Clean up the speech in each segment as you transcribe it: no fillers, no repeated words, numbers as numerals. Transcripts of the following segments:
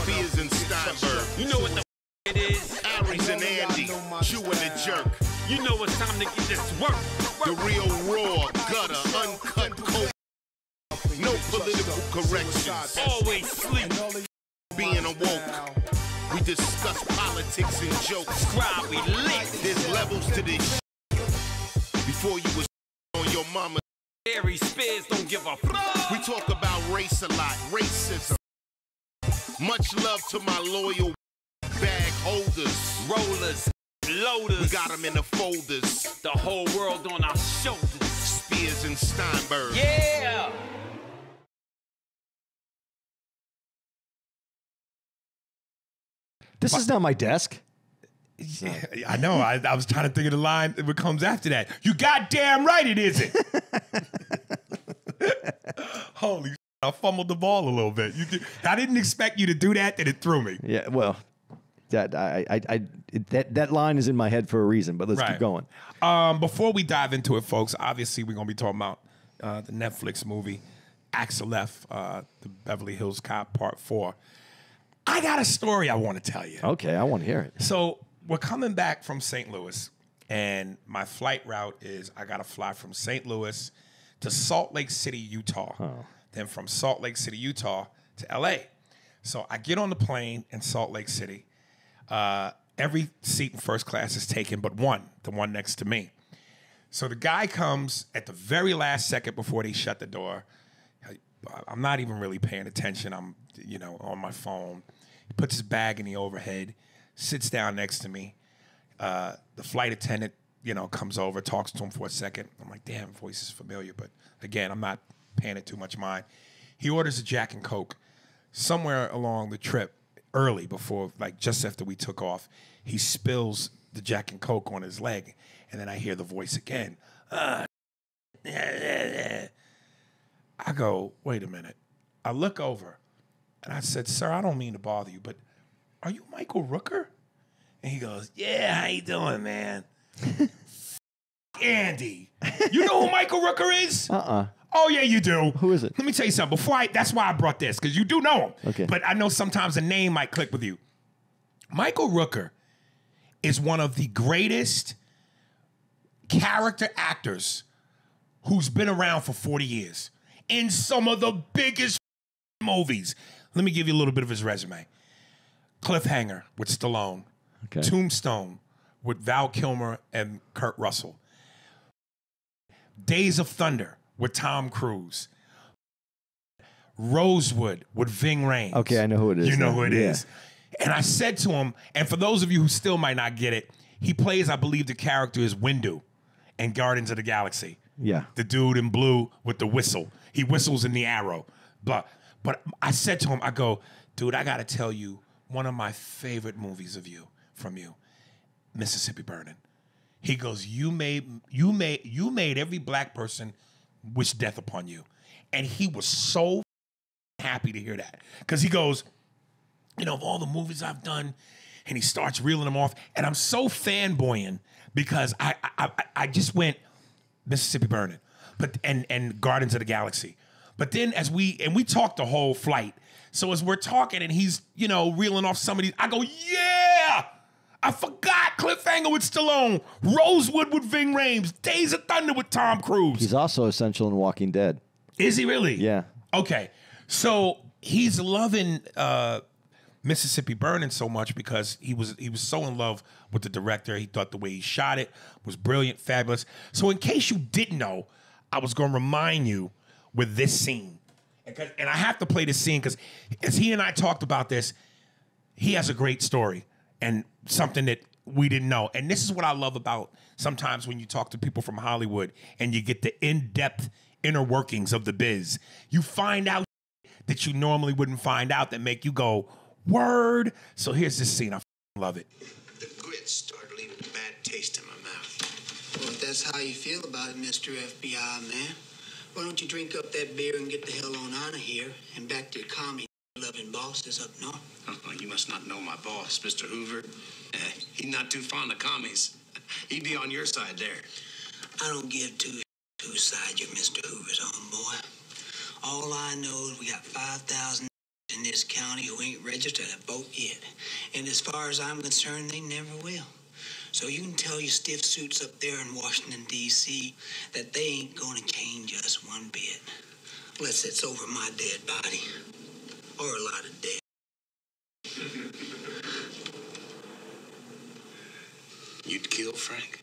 Spears and Steinberg. You know what the it is? Aries and Andy, Chew and the Jerk. You know it's time to get this work. The real raw, gutter, uncut, cold. No political corrections. Always sleep. Being awoke. We discuss politics and jokes. Cry, we lit. There's levels to this shit. Before you was on your mama. Aries Spears don't give a fuck. We talk about race a lot, racism. Much love to my loyal bag holders. Rollers, loaders. We got them in the folders. The whole world on our shoulders. Spears and Steinberg. Yeah. This is not my desk. Yeah, I know. I was trying to think of the line that comes after that. You goddamn right it isn't. Holy shit, I fumbled the ball a little bit. I didn't expect you to do that, and it threw me. Yeah, well, that line is in my head for a reason, but let's keep going. Before we dive into it, folks, obviously we're going to be talking about the Netflix movie, Axel, the Beverly Hills Cop Part 4. I got a story I want to tell you. Okay, I want to hear it. So we're coming back from St. Louis, and my flight route is I got to fly from St. Louis to Salt Lake City, Utah. Oh. Then from Salt Lake City, Utah to L.A. So I get on the plane in Salt Lake City. Every seat in first class is taken but one, the one next to me. So the guy comes at the very last second before they shut the door. I'm not even really paying attention. I'm, on my phone. He puts his bag in the overhead, sits down next to me. The flight attendant, comes over, talks to him for a second. I'm like, damn, voice is familiar. But again, I'm not paying it too much mind. He orders a Jack and Coke. Somewhere along the trip, early before, just after we took off, he spills the Jack and Coke on his leg. And then I hear the voice again. I go, wait a minute. I look over. And I said, sir, I don't mean to bother you, but are you Michael Rooker? And he goes, yeah, how you doing, man? Andy. You know who Michael Rooker is? Oh, yeah, you do. Who is it? Let me tell you something. That's why I brought this, because you do know him. Okay. But I know sometimes a name might click with you. Michael Rooker is one of the greatest character actors who's been around for 40 years in some of the biggest movies. Let me give you a little bit of his resume. Cliffhanger with Stallone. Okay. Tombstone with Val Kilmer and Kurt Russell. Days of Thunder with Tom Cruise. Rosewood with Ving Rhames. Okay, I know who it is. You know who it is. And I said to him, and for those of you who still might not get it, he plays, I believe the character is Windu in Guardians of the Galaxy. Yeah. The dude in blue with the whistle. He whistles in the arrow. But I said to him, I go, dude, I got to tell you one of my favorite movies from you, Mississippi Burning. He goes, you made every black person wish death upon you. And he was so happy to hear that. Because he goes, of all the movies I've done, and he starts reeling them off. And I'm so fanboying because I just went Mississippi Burning, and Guardians of the Galaxy. But then we talked the whole flight. So as we're talking and he's, reeling off some of these, I go, yeah! I forgot Cliffhanger with Stallone, Rosewood with Ving Rhames, Days of Thunder with Tom Cruise. He's also essential in Walking Dead. Is he really? Yeah. Okay. So he's loving Mississippi Burning so much because he was so in love with the director. He thought the way he shot it was brilliant, fabulous. So in case you didn't know, I was going to remind you with this scene. And I have to play this scene because as he and I talked about this, he has a great story and something that we didn't know. And this is what I love about sometimes when you talk to people from Hollywood and you get the in-depth inner workings of the biz. You find out that you normally wouldn't find out that make you go, word. So here's this scene. I love it. The grit started leaving a bad taste in my mouth. Well, if that's how you feel about it, Mr. FBI man, why don't you drink up that beer and get the hell on out of here and back to your commie-loving bosses up north? Oh, you must not know my boss, Mr. Hoover. He's not too fond of commies. He'd be on your side there. I don't give two sides you're Mr. Hoover's own boy. All I know is we got 5,000 in in this county who ain't registered to vote yet. And as far as I'm concerned, they never will. So you can tell your stiff suits up there in Washington, D.C. that they ain't gonna change us one bit. Unless it's over my dead body. Or a lot of dead. You'd kill Frank?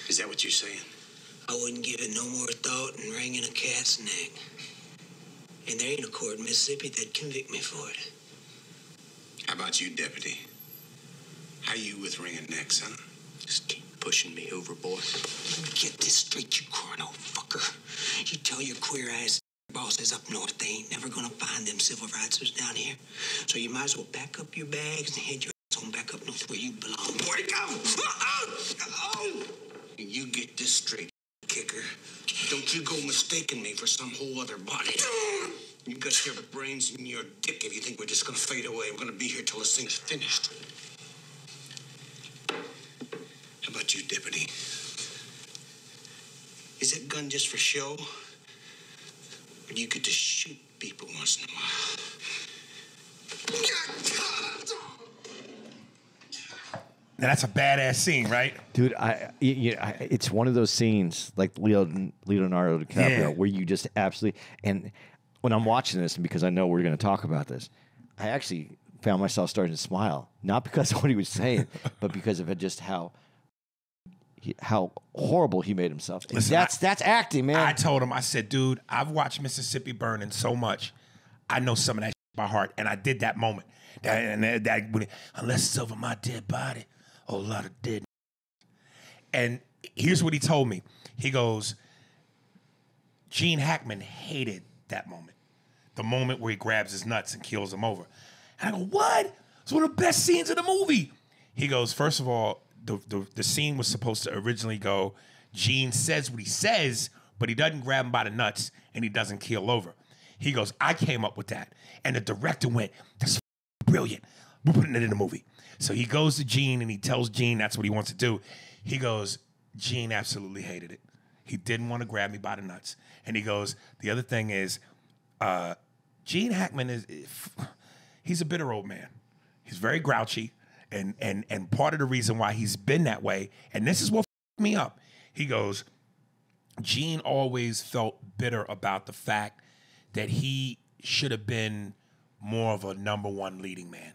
Is that what you're saying? I wouldn't give it no more thought than wringing a cat's neck. And there ain't a court in Mississippi that'd convict me for it. How about you, Deputy? How you with wringing necks, huh? Just keep pushing me overboard. Let me get this straight, you corno fucker. You tell your queer ass bosses up north they ain't never gonna find them civil rightsers down here. So you might as well pack up your bags and head your ass on back up north where you belong. Where'd it go? Oh! You get this straight, kicker. Don't you go mistaking me for some whole other body. You got your brains in your dick if you think we're just gonna fade away. We're gonna be here till this thing's finished. How about you, Deputy? Is that gun just for show? Or do you get to shoot people once in a while? Now that's a badass scene, right? Dude, it's one of those scenes like Leonardo DiCaprio where you just absolutely, and when I'm watching this, and because I know we're going to talk about this, I actually found myself starting to smile, not because of what he was saying, but because of just how horrible he made himself. Listen, that's acting, man. I told him, I said, dude, I've watched Mississippi Burning so much, I know some of that by heart, and I did that moment. Unless it's over my dead body, a lot of dead. And here's what he told me. He goes, Gene Hackman hated that moment. The moment where he grabs his nuts and kills him over. And I go, what? It's one of the best scenes of the movie. He goes, first of all, the scene was supposed to originally go, Gene says what he says, but he doesn't grab him by the nuts and he doesn't keel over. He goes, I came up with that. And the director went, that's brilliant. We're putting it in the movie. So he goes to Gene and he tells Gene that's what he wants to do. He goes, Gene absolutely hated it. He didn't want to grab me by the nuts. And he goes, the other thing is, Gene Hackman he's a bitter old man. He's very grouchy. And part of the reason why he's been that way, and this is what fucked me up, he goes, Gene always felt bitter about the fact that he should have been more of a number one leading man.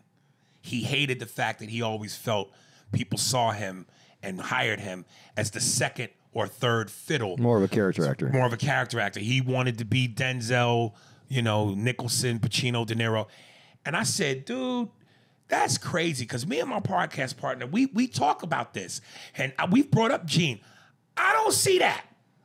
He hated the fact that he always felt people saw him and hired him as the second or third fiddle. More of a character actor. More of a character actor. He wanted to be Denzel, Nicholson, Pacino, De Niro. And I said, dude, that's crazy, because me and my podcast partner, we talk about this, and we've brought up Gene. I don't see that.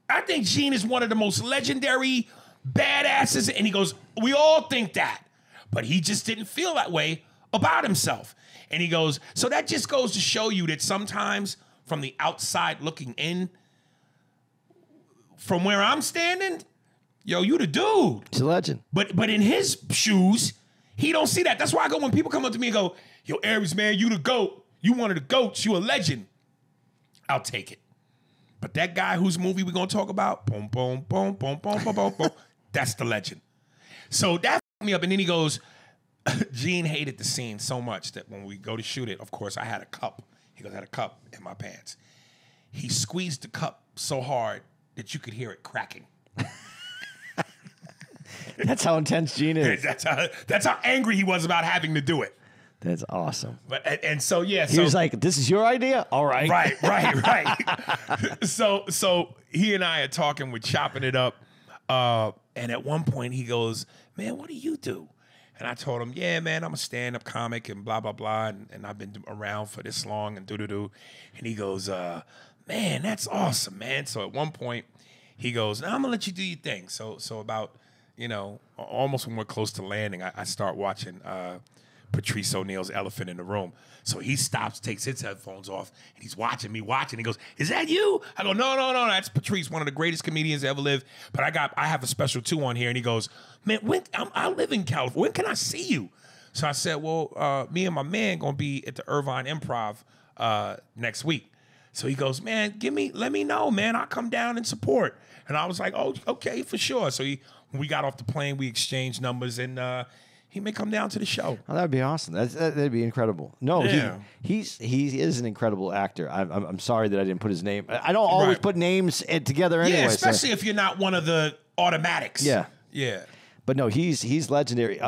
I think Gene is one of the most legendary badasses, and he goes, we all think that, but he just didn't feel that way about himself. And he goes, so that just goes to show you that sometimes from the outside looking in, from where I'm standing, you the dude. He's a legend. But in his shoes, he don't see that. That's why I go, when people come up to me and go, yo, Aries, man, you the GOAT. You one of the GOATs. You a legend. I'll take it. But that guy whose movie we're going to talk about, boom, boom, boom, boom, boom, boom, boom, boom, that's the legend. So that fucked me up. And then he goes, Gene hated the scene so much that when we go to shoot it, of course, I had a cup. He goes, I had a cup in my pants. He squeezed the cup so hard that you could hear it cracking. That's how intense Gene is. That's how angry he was about having to do it. That's awesome. But and so yeah, he was like, "This is your idea, all right." Right. So he and I are talking, we're chopping it up, and at one point he goes, "Man, what do you do?" And I told him, "Yeah, man, I'm a stand-up comic and blah blah blah, and I've been around for this long and do." And he goes, "Man, that's awesome, man." So at one point he goes, "Now I'm gonna let you do your thing." So about, almost when we're close to landing, I start watching Patrice O'Neal's Elephant in the Room. So he stops, takes his headphones off, and he's watching me. He goes, "Is that you?" I go, No, that's Patrice, one of the greatest comedians to ever live. But I have a special 2 on here. And he goes, "Man, I live in California. When can I see you?" So I said, "Well, me and my man gonna be at the Irvine Improv next week." So he goes, "Man, let me know, man. I'll come down and support." And I was like, "Oh, okay, for sure." So when we got off the plane, we exchanged numbers, and he may come down to the show. Oh, that'd be awesome. That'd be incredible. No, Yeah. he is an incredible actor. I'm sorry that I didn't put his name. I don't always put names together anyway. Yeah, especially if you're not one of the automatics. Yeah. Yeah. But no, he's legendary.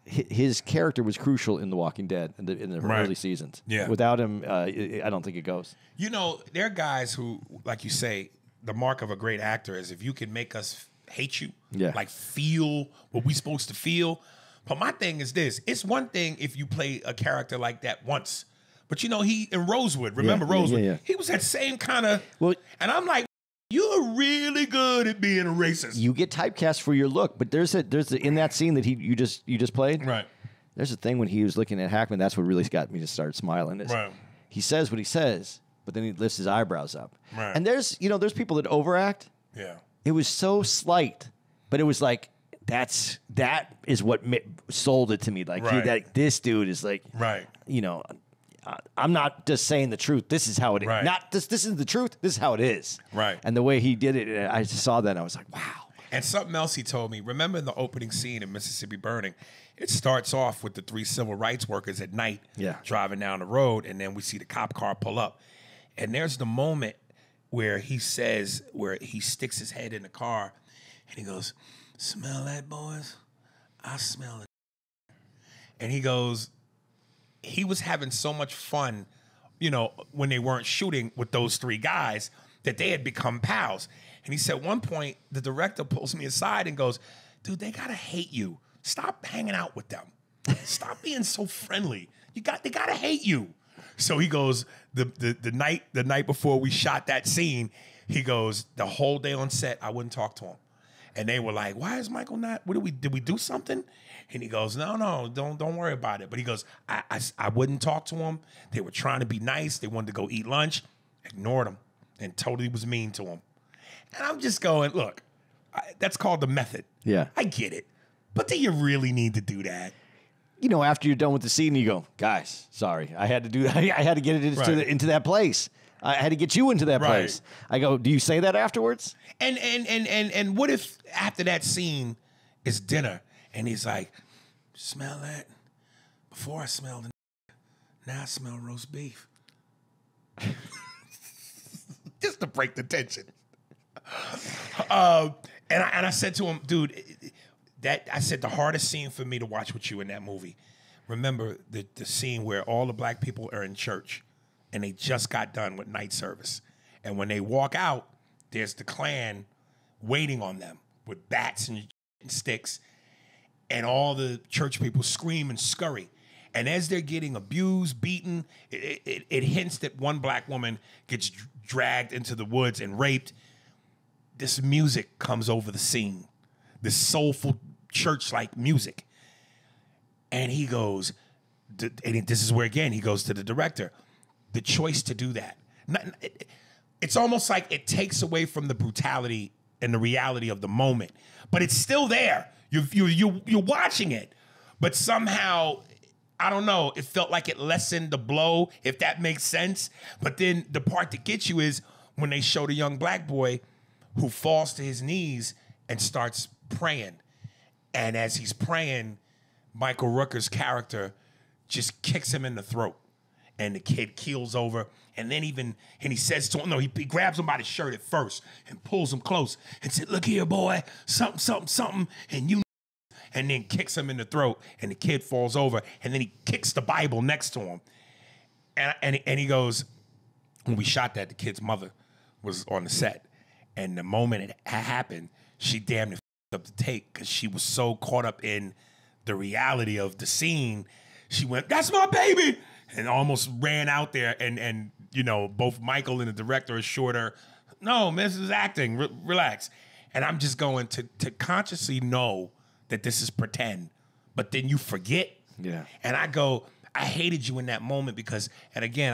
His character was crucial in The Walking Dead in the early seasons. Yeah. Without him, I don't think it goes. You know, there are guys who, like you say, the mark of a great actor is if you can make us hate you, like feel what we're supposed to feel. But my thing is this. It's one thing if you play a character like that once. But, you know, he in Rosewood, remember Rosewood? He was that same kind of, and I'm like, you're really good at being a racist. You get typecast for your look, but there's in that scene that you just played. Right. There's a thing when he was looking at Hackman. That's what really got me to start smiling. Right. He says what he says, but then he lifts his eyebrows up. Right. And there's people that overact. Yeah. It was so slight, but it was like that is what sold it to me. Like this dude is like, you know. I'm not just saying the truth. This is how it is. Right. Not this is the truth. This is how it is. Right. And the way he did it, I just saw that and I was like, wow. And something else he told me, remember in the opening scene in Mississippi Burning, it starts off with the 3 civil rights workers at night driving down the road, and then we see the cop car pull up. And there's the moment where he sticks his head in the car and he goes, "Smell that, boys? I smell it." And he goes, he was having so much fun, you know, when they weren't shooting with those 3 guys that they had become pals. And he said, at one point, the director pulls me aside and goes, "Dude, they gotta hate you. Stop hanging out with them. Stop being so friendly. They gotta hate you." So he goes, the night before we shot that scene, he goes, the whole day on set, I wouldn't talk to him. And they were like, "Why is Michael not? Did we do something?" And he goes, "No, don't worry about it." But he goes, I wouldn't talk to them. They were trying to be nice. They wanted to go eat lunch. Ignored them and totally was mean to them. And I'm just going, look, that's called the method. Yeah. I get it. But do you really need to do that? You know, after you're done with the scene, you go, "Guys, sorry, I had to do that. I had to get it into that place. I had to get you into that place." I go, "Do you say that afterwards?" And what if after that scene is dinner and he's like, "Smell that? Before I smelled the now I smell roast beef." Just to break the tension. And I said to him, "Dude, I said the hardest scene for me to watch with you in that movie. Remember the scene where all the black people are in church and they just got done with night service. And when they walk out, there's the Klan waiting on them with bats and sticks, and all the church people scream and scurry. And as they're getting abused, beaten, it hints that one black woman gets dragged into the woods and raped. This music comes over the scene, this soulful church-like music. And he goes, and this is where, again, he goes to the director, the choice to do that. It's almost like it takes away from the brutality and the reality of the moment, but it's still there. You're watching it, but somehow, I don't know, it felt like it lessened the blow, if that makes sense. But then the part that gets you is when they show the young black boy who falls to his knees and starts praying. And as he's praying, Michael Rooker's character just kicks him in the throat. And the kid keels over. And then he says to him, no, he grabs him by the shirt at first and pulls him close and said, "Look here, boy, something, something, something." And then kicks him in the throat. And the kid falls over. And then he kicks the Bible next to him. And he goes, when we shot that, the kid's mother was on the set. And the moment it happened, she damn near up the take because she was so caught up in the reality of the scene. She went, "That's my baby," and almost ran out there. And you know, both Michael and the director assured her, "No, this is acting. Relax." And I'm just going to consciously know that this is pretend, but then you forget. Yeah. And I go, I hated you in that moment because, and again,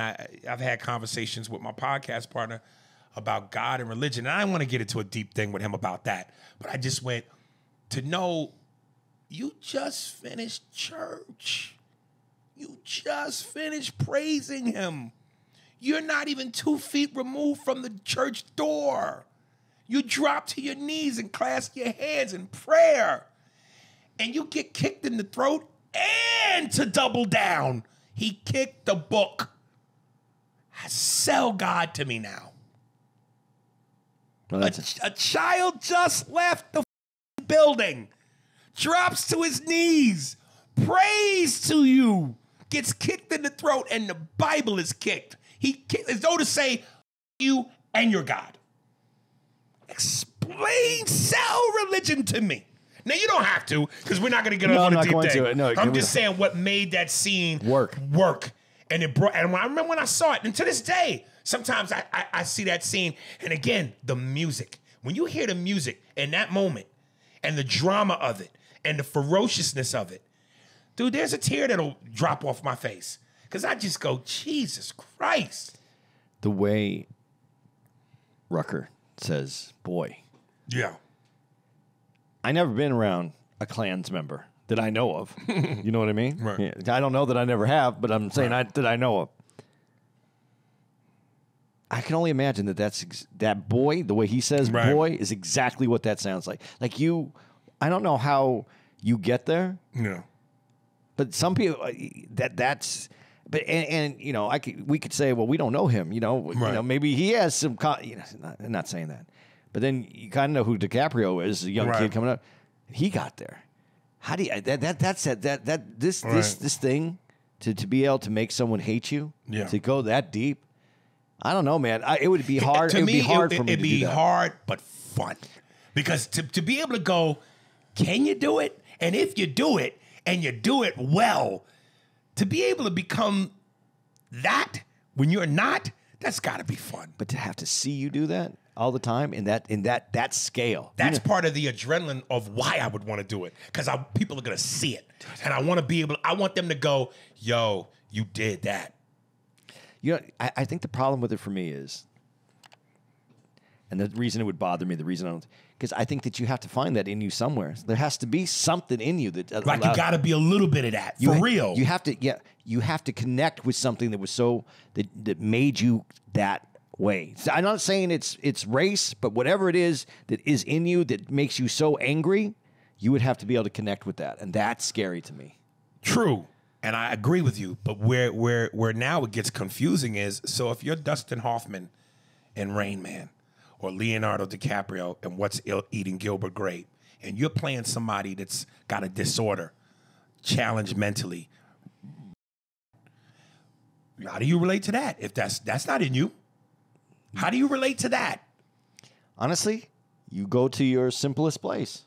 I've had conversations with my podcast partner about God and religion. And I don't want to get into a deep thing with him about that. But I just went to know you just finished church. You just finished praising him. You're not even 2 feet removed from the church door. You drop to your knees and clasp your hands in prayer. and you get kicked in the throat, and to double down, he kicked the book. Sell God to me now. Well, A child just left the building, drops to his knees, prays to you, gets kicked in the throat, and the Bible is kicked. As though to say, you and your God. Explain, sell religion to me. Now, you don't have to, because we're not going to get on a deep thing. No, I'm just saying what made that scene work. And it brought, and I remember when I saw it, and to this day, sometimes I see that scene, and again, the music. When you hear the music in that moment, and the drama of it, and the ferociousness of it, dude, there's a tear that'll drop off my face. Because I just go, Jesus Christ. The way Rucker says, boy. Yeah. I never been around a Klans member that I know of. You know what I mean? Right. Yeah, I don't know that I never have, but I'm saying that I know of. I can only imagine that boy, the way he says boy, is exactly what that sounds like. Like I don't know how you get there. Yeah. But some people, but you know, we could say, well, we don't know him. You know, maybe he has some. I'm not saying that, but then you kind of know who DiCaprio is, a young kid coming up. He got there. How do you this thing to be able to make someone hate you? Yeah. To go that deep. I don't know, man. It would be hard. It would be hard for me to do that. It'd be hard, but fun, because to be able to go, can you do it? And if you do it, and you do it well, to be able to become that when you're not, that's got to be fun. But to have to see you do that all the time in that scale, that's part of the adrenaline of why I would want to do it, because people are gonna see it, and I want to be able. I want them to go, "Yo, you did that." You know, I think the problem with it for me is, and the reason it would bother me, because I think that you have to find that in you somewhere. There has to be something in you that you got to be a little bit of that for real. You have to, you have to connect with something that was that made you that way. So I'm not saying it's race, but whatever it is that is in you that makes you so angry, you would have to be able to connect with that, and that's scary to me. True. And I agree with you, but where now it gets confusing is, so if you're Dustin Hoffman in Rain Man, or Leonardo DiCaprio in What's Eating Gilbert Grape, and you're playing somebody that's got a disorder, challenged mentally, how do you relate to that? If that's not in you, how do you relate to that? Honestly, you go to your simplest place.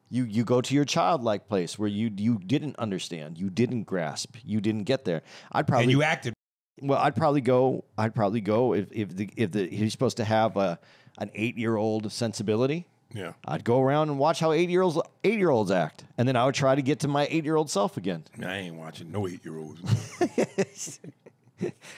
You go to your childlike place where you didn't understand, you didn't grasp, you didn't get there. And you acted. Well, I'd probably go if he's supposed to have an 8-year-old sensibility. Yeah. I'd go around and watch how 8-year-olds act, and then I would try to get to my 8-year-old self again. I ain't watching no 8-year-olds.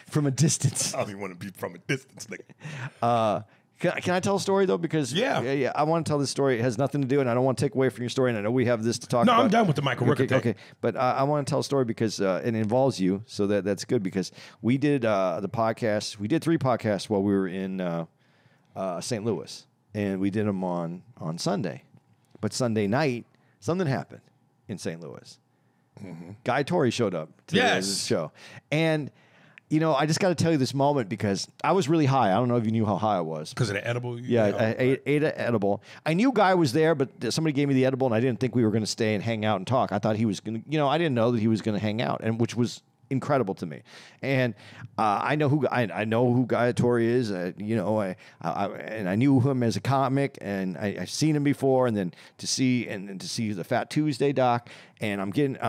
From a distance. I don't even want to be from a distance, nigga. Can I tell a story, though? Because yeah, I want to tell this story. It has nothing to do, and I don't want to take away from your story, and I know we have this to talk about. No, I'm done with the Michael Rooker thing. Okay, but I want to tell a story because it involves you, so that's good, because we did the podcast. We did 3 podcasts while we were in St. Louis, and we did them on Sunday. But Sunday night, something happened in St. Louis. Mm-hmm. Guy Torrey showed up to the show, and you know, I just got to tell you this moment because I was really high. I don't know if you knew how high I was. Because of the edible? I ate an edible. I knew Guy was there, but somebody gave me the edible, and I didn't think we were going to stay and hang out and talk. I thought he was going to, I didn't know that he was going to hang out, and which was incredible to me. And I know who Guy Torrey is. And I knew him as a comic, and I've seen him before. And then to see the Fat Tuesday doc, and I'm in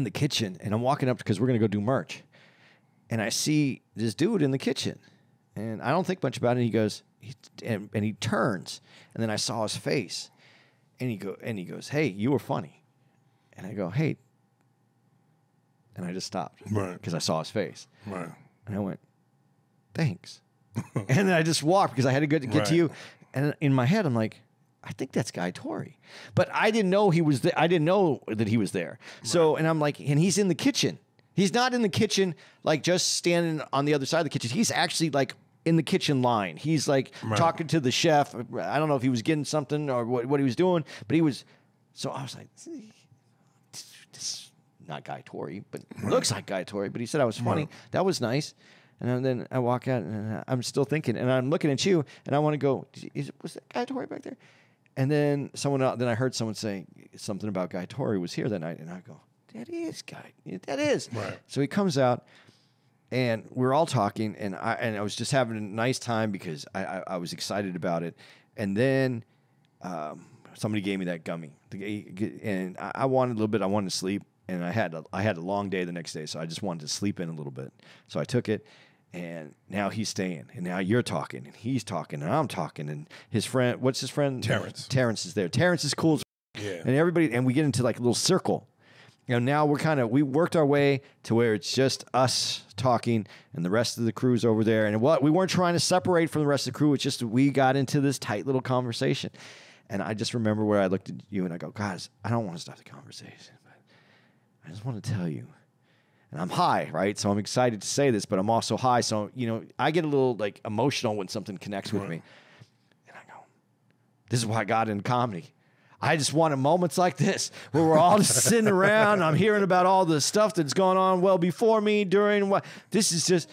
the kitchen, and I'm walking up because we're going to go do merch. And I see this dude in the kitchen, and I don't think much about it. And he goes, and he turns, and then I saw his face, and he goes, "Hey, you were funny," and I go, "Hey," and I just stopped, because I saw his face, and I went, "Thanks," and then I just walked because I had to get to you, and in my head I'm like, I think that's Guy Torrey, but I didn't know he was there. I didn't know that he was there. So, and I'm like, and he's in the kitchen. He's not in the kitchen, like just standing on the other side of the kitchen. He's actually like in the kitchen line. He's like talking to the chef. I don't know if he was getting something or what he was doing, but he was. So I was like, this is not Guy Torrey, but looks like Guy Torrey. But he said I was funny. That was nice. And then I walk out, and I'm still thinking, and I'm looking at you, and I want to go, was that Guy Torrey back there? And then then I heard someone say something about Guy Torrey was here that night, and I go, that is Guy. That is. Right. So he comes out, and we're all talking, and I was just having a nice time because I was excited about it. And then somebody gave me that gummy, and I wanted a little bit. I wanted to sleep, and I had a long day the next day, so I just wanted to sleep in a little bit. So I took it. And now he's staying, and now you're talking, and he's talking, and I'm talking, and his friend, what's his friend? Terrence. Terrence is there. Terrence is cool, and everybody, and we get into like a little circle. Now we worked our way to where it's just us talking, and the rest of the crew's over there. And we weren't trying to separate from the rest of the crew. It's just we got into this tight little conversation. And I just remember where I looked at you and I go, guys, I don't want to stop the conversation, but I just want to tell you. And I'm high, right? So I'm excited to say this, but I'm also high. So, I get a little like emotional when something connects with me. And I go, this is why I got into comedy. I just wanted moments like this where we're all just sitting around. And I'm hearing about all the stuff that's going on well before me, during what. This is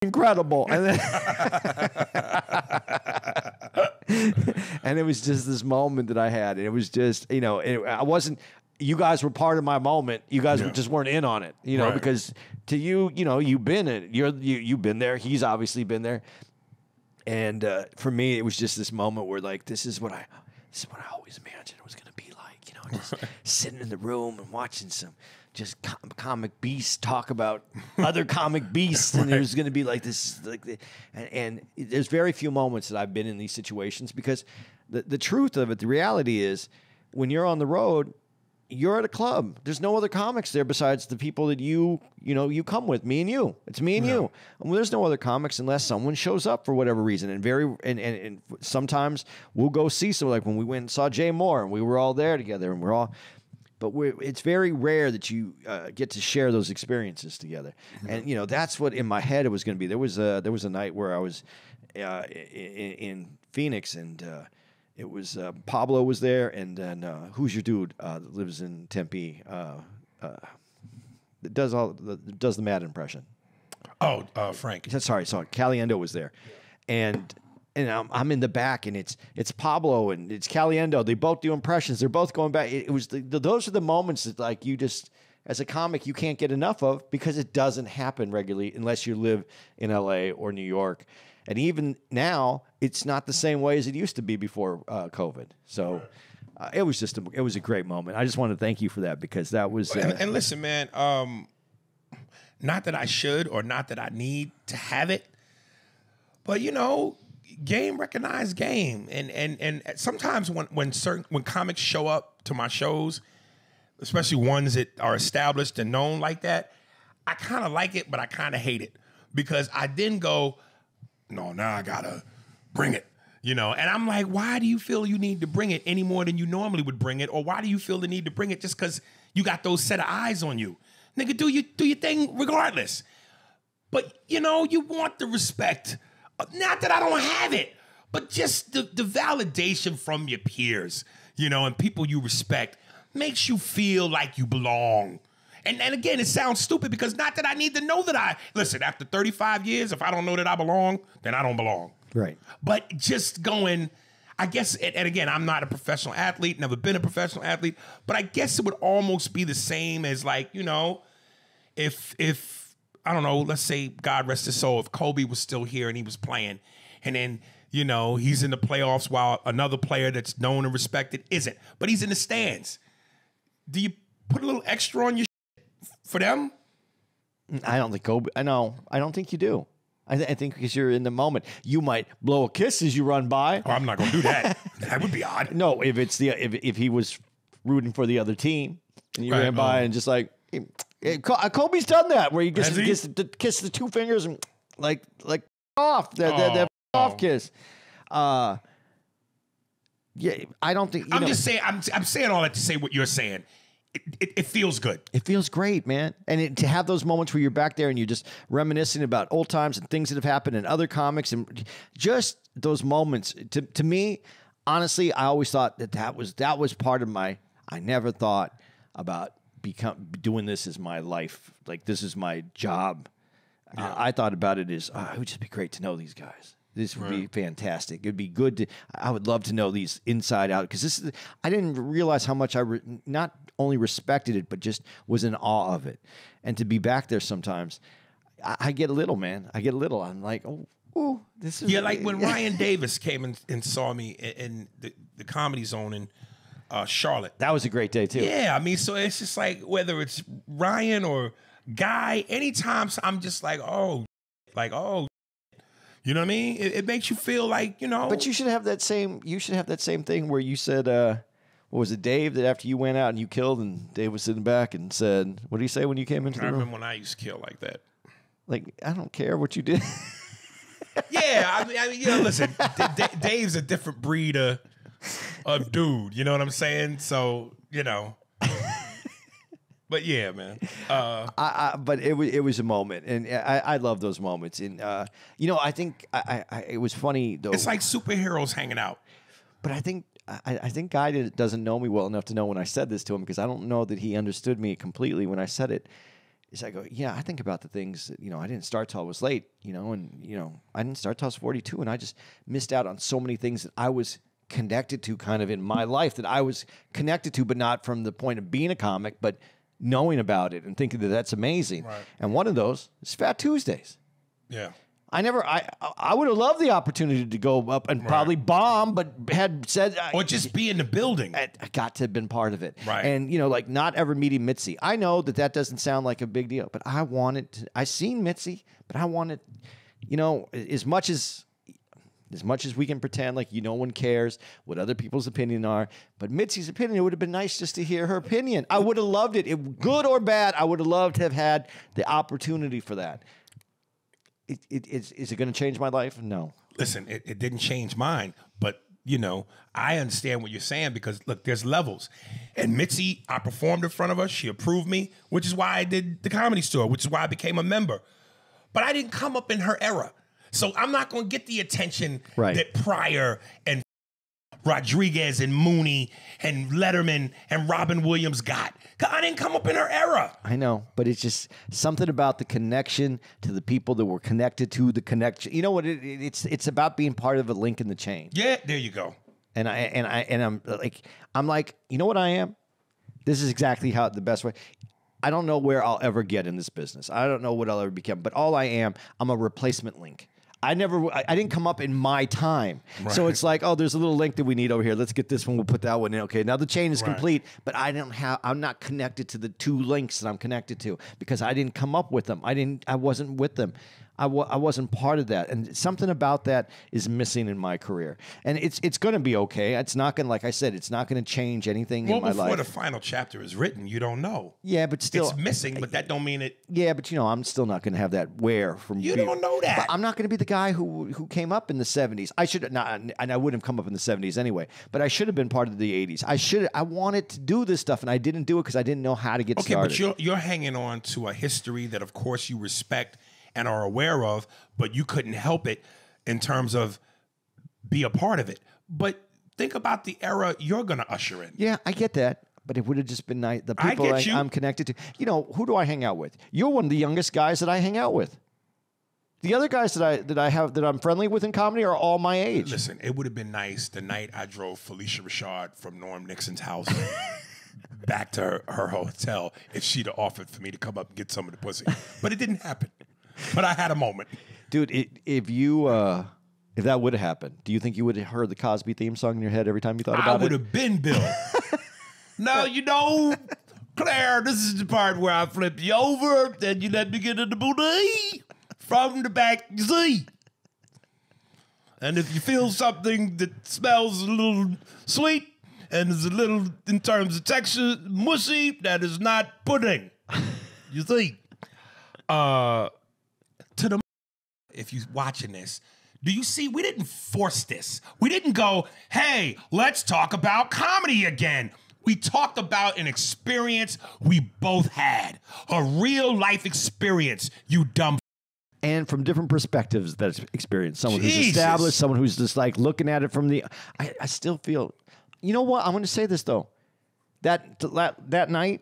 incredible. And then and it was just this moment that I had. And it was just, I wasn't. You guys were part of my moment. You guys just weren't in on it, because to you, you've been in it. You've been there. He's obviously been there. And for me, it was just this moment where like, this is what I always imagined it was going to be like, just sitting in the room and watching some just comic beasts talk about other comic beasts. And it was going to be like this, and there's very few moments that I've been in these situations because the truth of it, the reality is when you're on the road, you're at a club. There's no other comics there besides the people that you come with, me and you. It's me and you. And there's no other comics unless someone shows up for whatever reason. And sometimes we'll go see someone, like when we went and saw Jay Moore and we were all there together and it's very rare that you get to share those experiences together. And that's what in my head it was going to be. There was a night where I was in Phoenix and it was Pablo was there, and then who's your dude that lives in Tempe? That does the Mad impression. Oh, Frank. Sorry, Caliendo was there, and I'm in the back, and it's Pablo and it's Caliendo. They both do impressions. They're both going back. It was those are the moments that like you just as a comic you can't get enough of because it doesn't happen regularly unless you live in LA or New York. And even now, it's not the same way as it used to be before COVID. So it was a great moment. I just want to thank you for that because that was. And listen, man, not that I should or not that I need to have it, but game recognized game. And sometimes when comics show up to my shows, especially ones that are established and known like that, I kind of like it, but I kind of hate it because I then go. No, now I gotta bring it, and I'm like, why do you feel you need to bring it any more than you normally would bring it? Or why do you feel the need to bring it just because you got those set of eyes on you? Nigga, do your thing regardless. But, you want the respect. Not that I don't have it, but just the validation from your peers, and people you respect makes you feel like you belong. And again, it sounds stupid because not that I need to know that listen, after 35 years, if I don't know that I belong, then I don't belong. Right. But just going, I guess, and again, I'm not a professional athlete, never been a professional athlete, but I guess it would almost be the same as like, if I don't know, let's say, God rest his soul, if Kobe was still here and he was playing, and then, he's in the playoffs while another player that's known and respected isn't, but he's in the stands. Do you put a little extra on your for them? I don't think Kobe. I don't think you do. I think because you're in the moment, you might blow a kiss as you run by. Oh, I'm not going to do that. That would be odd. No, if he was rooting for the other team and you ran by and just like Kobe's done that where you kiss the two fingers and like off that off kiss. Yeah, I don't think. I'm just saying. I'm saying all that to say what you're saying. it feels good. It feels great, man. And to have those moments where you're back there and you're just reminiscing about old times and things that have happened in other comics, and just those moments. To me, honestly, I always thought that was part of my. I never thought about doing this as my life. Like, this is my job. Yeah. I thought about it as, it would just be great to know these guys. This would be fantastic. It'd be good to. I would love to know these inside out, because I didn't realize how much I not only respected it, but just was in awe of it. And to be back there sometimes, I get a little, man. I get a little. I'm like, oh, this is. Yeah, like when Ryan Davis came and saw me in the Comedy Zone in Charlotte. That was a great day too. Yeah, I mean, so it's just like, whether it's Ryan or Guy, anytime I'm just like, oh. You know what I mean? It makes you feel like, you know. But you should have that same. You should have that same thing where you said, "What was it, Dave?" That after you went out and you killed, and Dave was sitting back and said, "What did he say when you came into the room?" I remember when I used to kill like that. Like, I don't care what you did. Yeah, I mean, you know, listen, Dave's a different breed of dude. You know what I'm saying? So, you know. But yeah, man. But it was a moment, and I love those moments. And you know, I think it was funny though. It's like superheroes hanging out. But I think Guy doesn't know me well enough to know when I said this to him, because I don't know that he understood me completely when I said it. Is I go, yeah, I think about the things that, you know, I didn't start till I was late, you know, and you know, I didn't start till I was 42, and I just missed out on so many things that I was connected to, kind of in my life, that I was connected to, but not from the point of being a comic, but knowing about it and thinking that that's amazing. Right. And one of those is Fat Tuesdays. Yeah. I would have loved the opportunity to go up and probably bomb, but had said, or just be in the building. I got to have been part of it. Right. And, you know, like, not ever meeting Mitzi. I know that doesn't sound like a big deal, but I wanted to. I seen Mitzi, but I wanted, you know, as much as we can pretend like, no one cares what other people's opinion are, but Mitzi's opinion, it would have been nice just to hear her opinion. I would have loved it. Good or bad, I would have loved to have had the opportunity for that. Is it going to change my life? No. Listen, it didn't change mine, but, you know, I understand what you're saying, because, look, there's levels. And Mitzi, I performed in front of her. She approved me, which is why I did the Comedy Store, which is why I became a member. But I didn't come up in her era. So I'm not going to get the attention that Pryor and Rodriguez and Mooney and Letterman and Robin Williams got. 'Cause I didn't come up in her era. I know, but it's just something about the connection to the people that were connected to the connection. You know what? It's about being part of a link in the chain. Yeah, there you go. And I'm like, you know what I am? This is exactly how the best way. I don't know where I'll ever get in this business. I don't know what I'll ever become, but all I am, I'm a replacement link. I didn't come up in my time. Right. So it's like, oh, there's a little link that we need over here. Let's get this one. We'll put that one in. Okay, now the chain is complete, but I'm not connected to the two links that I'm connected to, because I didn't come up with them. I wasn't with them. I wasn't part of that. And something about that is missing in my career. And it's going to be okay. It's not going to, like I said, it's not going to change anything in my life. Well, before the final chapter is written, you don't know. Yeah, but still. It's missing, but that don't mean it. Yeah, but, you know, I'm still not going to have that wear from you. Don't know that. But I'm not going to be the guy who came up in the 70s. I should not, and I wouldn't have come up in the 70s anyway, but I should have been part of the 80s. I wanted to do this stuff, and I didn't do it because I didn't know how to get started. Okay, but you're hanging on to a history that, of course, you respect and are aware of, but you couldn't help it in terms of be a part of it. But think about the era you're going to usher in. Yeah, I get that. But it would have just been nice. The people I'm connected to. You know, who do I hang out with? You're one of the youngest guys that I hang out with. The other guys that I'm friendly with in comedy are all my age. Listen, it would have been nice the night I drove Felicia Rashad from Norm Nixon's house back to her hotel if she'd have offered for me to come up and get some of the pussy. But it didn't happen. But I had a moment. Dude, if that would have happened, do you think you would have heard the Cosby theme song in your head every time you thought about it? I would have been Bill. No, you know, Claire, this is the part where I flip you over, then you let me get in the booty. From the back, you see. And if you feel something that smells a little sweet and is a little, in terms of texture, mushy, that is not pudding. You see. If you're watching this, do you see, we didn't force this. We didn't go, hey, let's talk about comedy again. We talked about an experience we both had. A real life experience, you dumb. And from different perspectives that's experienced. Someone who's Jesus. established, someone who's just like looking at it from the... I still feel... You know what? I'm going to say this, though. That night,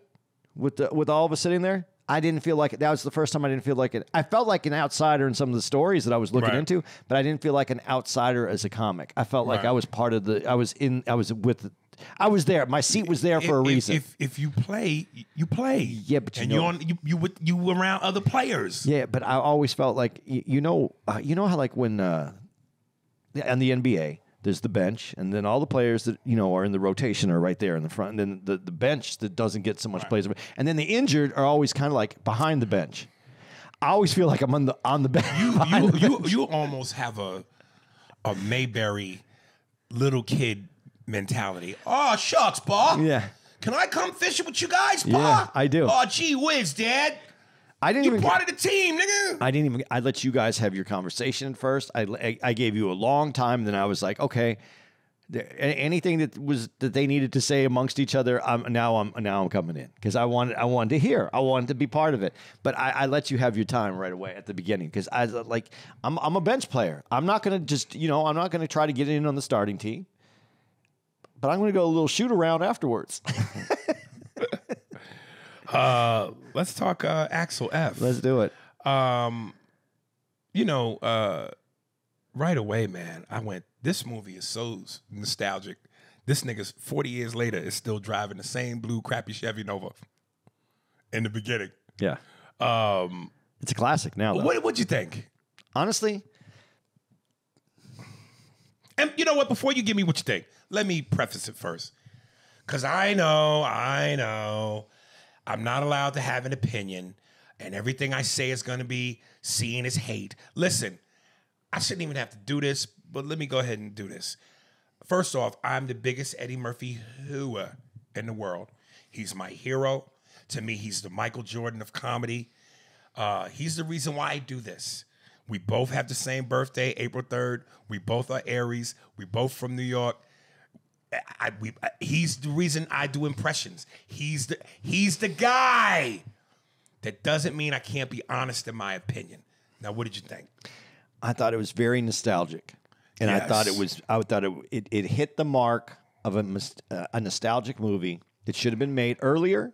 with all of us sitting there, I didn't feel like it. That was the first time I didn't feel like it. I felt like an outsider in some of the stories that I was looking into, but I didn't feel like an outsider as a comic. I felt like I was part of the... I was there. My seat was there for a reason. If you play, you play. Yeah, but you were around other players. Yeah, but I always felt like you know how like when on the NBA there's the bench, and then all the players that are in the rotation are right there in the front, and then the bench that doesn't get so much plays, and then the injured are always kind of like behind the bench. I always feel like I'm on the bench. You almost have a Mayberry little kid mentality. Oh, shucks, Pa. Yeah. Can I come fishing with you guys, Pa? Yeah, I do. Oh, gee whiz, Dad. I didn't You even part of the team, nigga. I let you guys have your conversation first. I gave you a long time. Then I was like, okay, anything that they needed to say amongst each other, now I'm coming in because I wanted to hear. I wanted to be part of it. But I let you have your time right away at the beginning because I'm a bench player. I'm not gonna just I'm not gonna try to get in on the starting team. But I'm going to go a little shoot around afterwards. Let's talk Axel F. Let's do it. Right away, man, I went, this movie is so nostalgic. This nigga's 40 years later is still driving the same blue crappy Chevy Nova in the beginning. Yeah. It's a classic now, though. What'd you think? Honestly. And you know what? Before you give me what you think, let me preface it first. Because I know, I'm not allowed to have an opinion, and everything I say is going to be seen as hate. Listen, I shouldn't even have to do this, but let me go ahead and do this. First off, I'm the biggest Eddie Murphy hooer in the world. He's my hero. To me, he's the Michael Jordan of comedy. He's the reason why I do this. We both have the same birthday, April 3rd. We both are Aries. We both from New York. He's the reason I do impressions. He's the guy. That doesn't mean I can't be honest in my opinion. Now, what did you think? I thought it was very nostalgic, and yes. I thought it hit the mark of a nostalgic movie that should have been made earlier.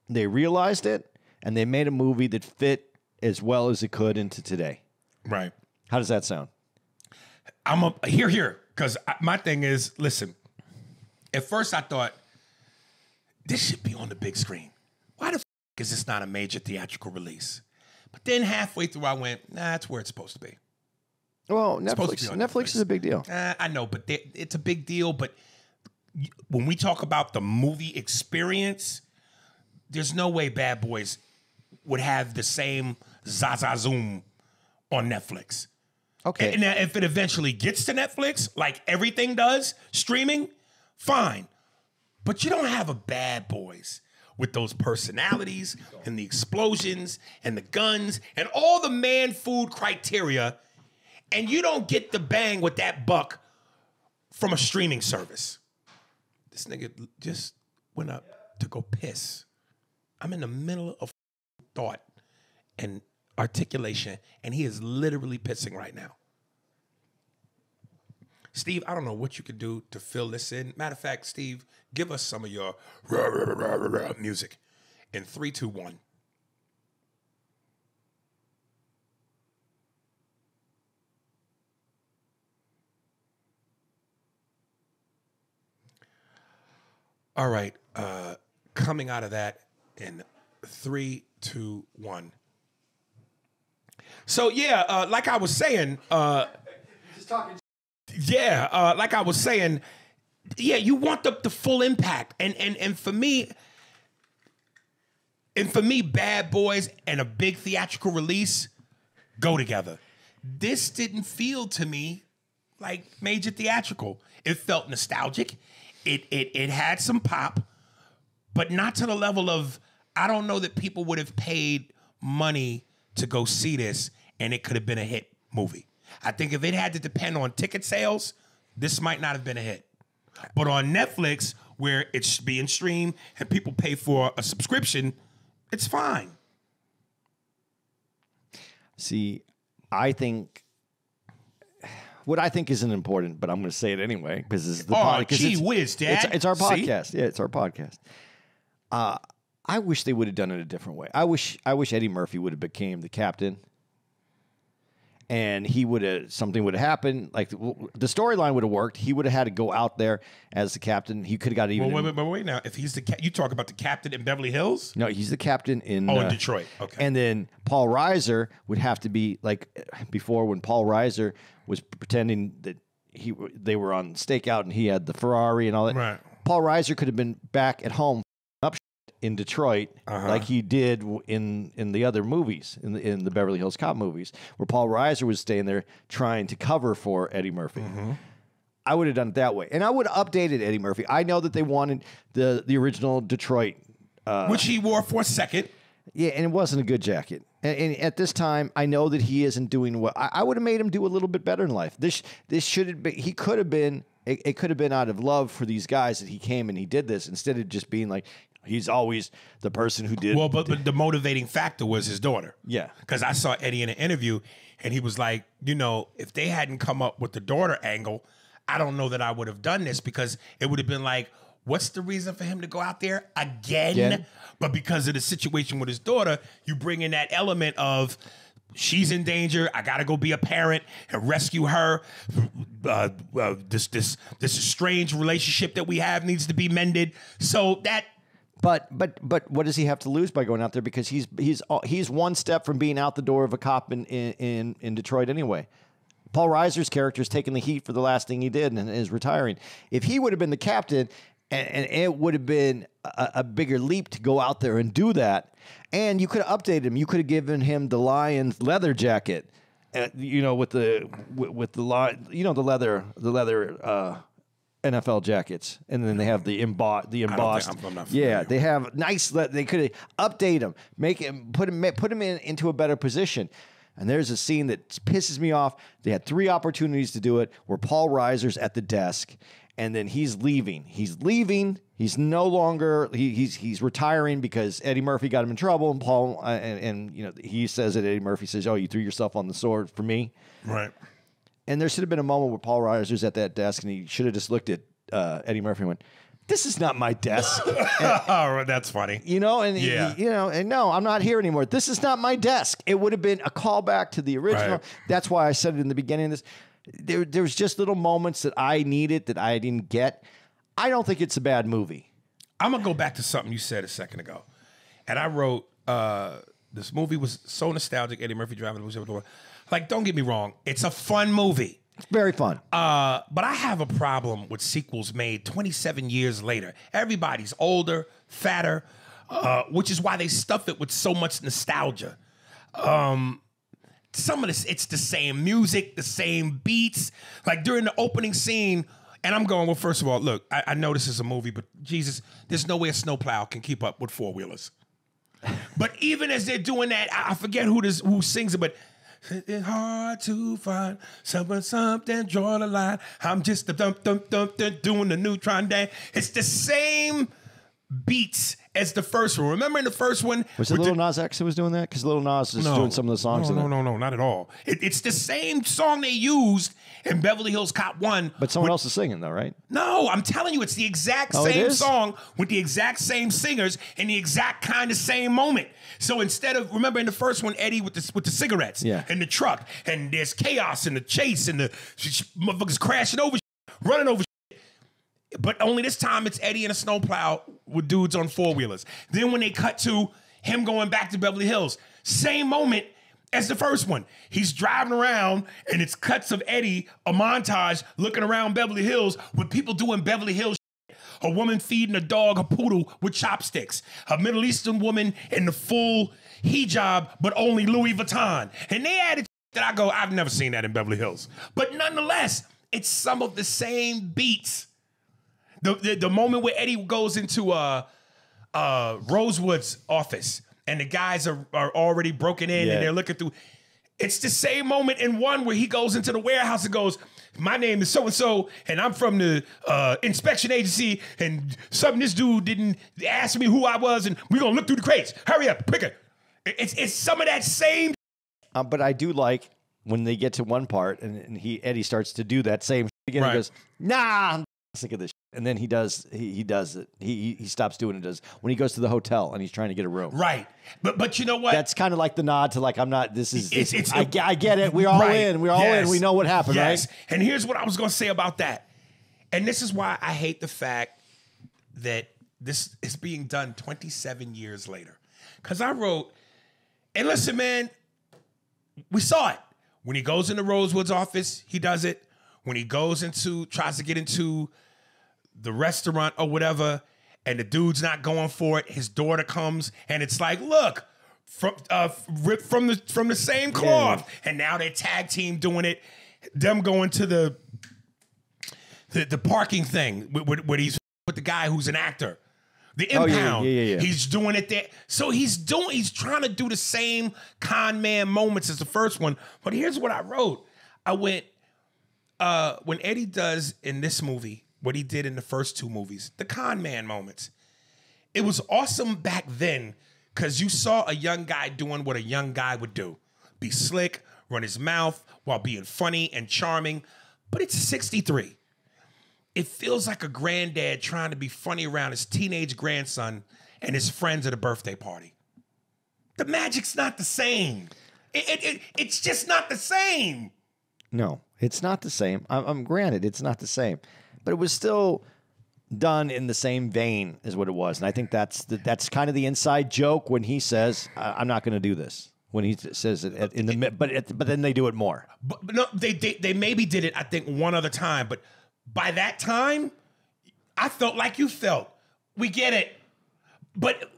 They realized it, and they made a movie that fit as well as it could into today. Right. How does that sound? Here, because my thing is, listen, at first I thought, this should be on the big screen. Why the is this not a major theatrical release? But then halfway through I went, nah, that's where it's supposed to be. Well, Netflix is a big deal. I know, but it's a big deal. But when we talk about the movie experience, there's no way Bad Boys would have the same Zazazoom on Netflix. Okay. And if it eventually gets to Netflix, like everything does, streaming, fine. But you don't have a Bad Boys with those personalities and the explosions and the guns and all the man food criteria, and you don't get the bang with that buck from a streaming service. This nigga just went up to go piss. I'm in the middle of thought and articulation, and he is literally pissing right now. Steve, I don't know what you could do to fill this in. Matter of fact, Steve, give us some of your music in 3, 2, 1. All right, coming out of that in 3, 2, 1. So yeah, like I was saying, just talking. Yeah, like I was saying, yeah, you want the full impact, and for me, Bad Boys and a big theatrical release go together. This didn't feel to me like major theatrical. It felt nostalgic. It had some pop, but not to the level of, I don't know that people would have paid money to go see this and it could have been a hit movie. I think if it had to depend on ticket sales, this might not have been a hit. But on Netflix, where it's being streamed and people pay for a subscription, it's fine. See, I think what I think isn't important, but I'm going to say it anyway because this is the podcast. Gee whiz, Dad. It's our See? podcast. Yeah, it's our podcast. I wish they would have done it a different way. I wish Eddie Murphy would have became the captain, and something would have happened. Like the storyline would have worked. He would have had to go out there as the captain. He could have got even. Well, wait now. If he's you talk about the captain in Beverly Hills? No, he's the captain in. In Detroit. Okay. And then Paul Reiser would have to be like before when Paul Reiser was pretending that they were on stakeout and he had the Ferrari and all that. Right. Paul Reiser could have been back at home up in Detroit like he did in the other movies, in the Beverly Hills Cop movies, where Paul Reiser was staying there trying to cover for Eddie Murphy. I would have done it that way. And I would have updated Eddie Murphy. I know that they wanted the original Detroit. Which he wore for a second. Yeah, and it wasn't a good jacket. And at this time, I know that he isn't doing well. I would have made him do a little bit better in life. This should have been. He could have been. It could have been out of love for these guys that he came and he did this instead of just being like he's always the person who did. Well, but the motivating factor was his daughter. Yeah, because I saw Eddie in an interview, and he was like, if they hadn't come up with the daughter angle, I don't know that I would have done this because it would have been like, what's the reason for him to go out there again? But because of the situation with his daughter, you bring in that element of she's in danger. I got to go be a parent and rescue her. This strange relationship that we have needs to be mended. So that. But what does he have to lose by going out there? Because he's one step from being out the door of a cop in Detroit anyway. Paul Reiser's character is taking the heat for the last thing he did and is retiring. If he would have been the captain, and it would have been a bigger leap to go out there and do that, and you could have updated him. You could have given him the Lions leather jacket, with the leather NFL jackets, and then they have the embossed. I'm not familiar. Yeah, they have nice. They could update him, put him into a better position. And there's a scene that pisses me off. They had 3 opportunities to do it where Paul Reiser's at the desk, and then he's leaving. He's leaving. He's no longer. He's retiring because Eddie Murphy got him in trouble. And Paul he says that Eddie Murphy says, "Oh, you threw yourself on the sword for me." Right. And there should have been a moment where Paul Reiser's at that desk, and he should have just looked at Eddie Murphy and went, "This is not my desk." Oh, that's funny. And no, I'm not here anymore. This is not my desk. It would have been a callback to the original. Right. That's why I said it in the beginning of this. There was just little moments that I needed that I didn't get. I don't think it's a bad movie. I'm going to go back to something you said a second ago. And I wrote, this movie was so nostalgic, Eddie Murphy driving the movie. Like, don't get me wrong. It's a fun movie. It's very fun. But I have a problem with sequels made 27 years later. Everybody's older, fatter, which is why they stuff it with so much nostalgia. Some of this, it's the same music, the same beats. Like during the opening scene, and I'm going, well, first of all, look, I know this is a movie, but Jesus, there's no way a snowplow can keep up with 4-wheelers. But even as they're doing that, I forget who sings it, but it's hard to find something, draw the line. I'm just doing the neutron dance. It's the same beats as the first one. Remember in the first one? Was it Lil Nas X who was doing that? Because Lil Nas is doing some of the songs in it. No, not at all. It's the same song they used in Beverly Hills Cop 1. But someone else is singing though, right? No, I'm telling you, it's the exact same song with the exact same singers in the exact kind of same moment. So instead of, remember in the first one, Eddie with the cigarettes and the truck, and there's chaos and the chase and the motherfuckers crashing over, running over. But only this time it's Eddie in a snowplow with dudes on 4-wheelers. Then when they cut to him going back to Beverly Hills, same moment as the first one. He's driving around and it's cuts of Eddie, a montage looking around Beverly Hills with people doing Beverly Hills shit. A woman feeding a dog a poodle with chopsticks. A Middle Eastern woman in the full hijab, but only Louis Vuitton. And they added that I go, I've never seen that in Beverly Hills. But nonetheless, it's some of the same beats. The moment where Eddie goes into Rosewood's office and the guys are already broken in and they're looking through. It's the same moment in one where he goes into the warehouse and goes, my name is so-and-so, and I'm from the inspection agency, and this dude didn't ask me who I was, and we're going to look through the crates. Hurry up, quicker. It's some of that same. But I do like when they get to one part, and Eddie starts to do that same again. Right. He goes, nah, I'm sick of this. And then he does it. He stops doing it. When he goes to the hotel and he's trying to get a room. Right. But you know what? That's kind of like the nod to like, I'm not, this is, I get it. We're all in. We're all in. We know what happened, right? And here's what I was going to say about that. And this is why I hate the fact that this is being done 27 years later. Because I wrote, and listen, man, we saw it. When he goes into Rosewood's office, he does it. When he tries to get into the restaurant or whatever, and the dude's not going for it, his daughter comes, and it's like, look, from the same cloth. Yeah. And now they're tag team doing it. Them going to the parking thing with he's with the guy who's an actor. The impound. Yeah. He's doing it there. So he's trying to do the same con man moments as the first one. But here's what I wrote. I went, when Eddie does in this movie what he did in the first two movies, the con man moments, it was awesome back then because you saw a young guy doing what a young guy would do. Be slick, run his mouth while being funny and charming. But it's 63. It feels like a granddad trying to be funny around his teenage grandson and his friends at a birthday party. The magic's not the same. It's just not the same. No, it's not the same. I'm granted, it's not the same. But it was still done in the same vein as what it was. And I think that's kind of the inside joke when he says, I'm not going to do this. When he says it in the but then they do it more. But no, they maybe did it, I think, one other time. But by that time, I felt like you felt. We get it. But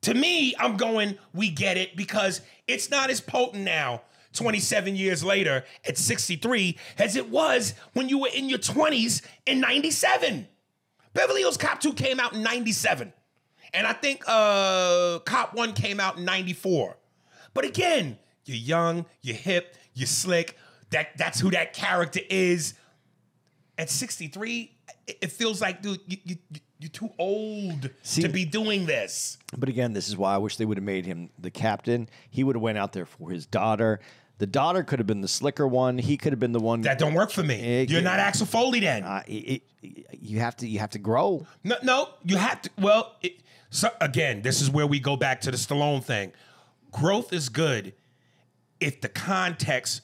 to me, I'm going, we get it, because it's not as potent now, 27 years later at 63, as it was when you were in your 20s in 97. Beverly Hills Cop 2 came out in 97. And I think Cop 1 came out in 94. But again, you're young, you're hip, you're slick. That's who that character is. At 63, it feels like, dude, you're too old to be doing this. But again, this is why I wish they would have made him the captain. He would have went out there for his daughter. The daughter could have been the slicker one. He could have been the one. That don't work for me. You're not Axel Foley then. You have to grow. No, you have to. Well, so again, this is where we go back to the Stallone thing. Growth is good if the context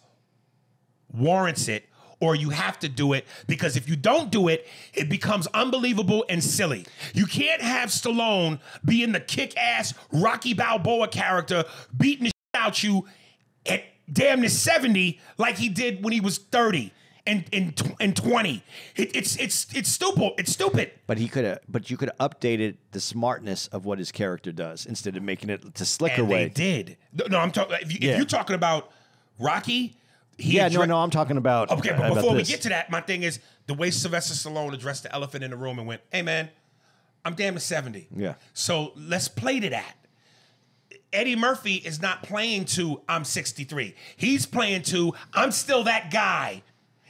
warrants it, or you have to do it, because if you don't do it, it becomes unbelievable and silly. You can't have Stallone being the kick-ass Rocky Balboa character beating the shit out you at damn near 70 like he did when he was 30 and 20. It's stupid. It's stupid. But you could have updated the smartness of what his character does instead of making it the slicker and way. They did. No, I'm talking. If you're talking about Rocky. I'm talking about. Okay, but before we get to that, my thing is the way Sylvester Stallone addressed the elephant in the room and went, "Hey, man, I'm damn near 70. Yeah. So let's play to that." Eddie Murphy is not playing to I'm 63. He's playing to I'm still that guy.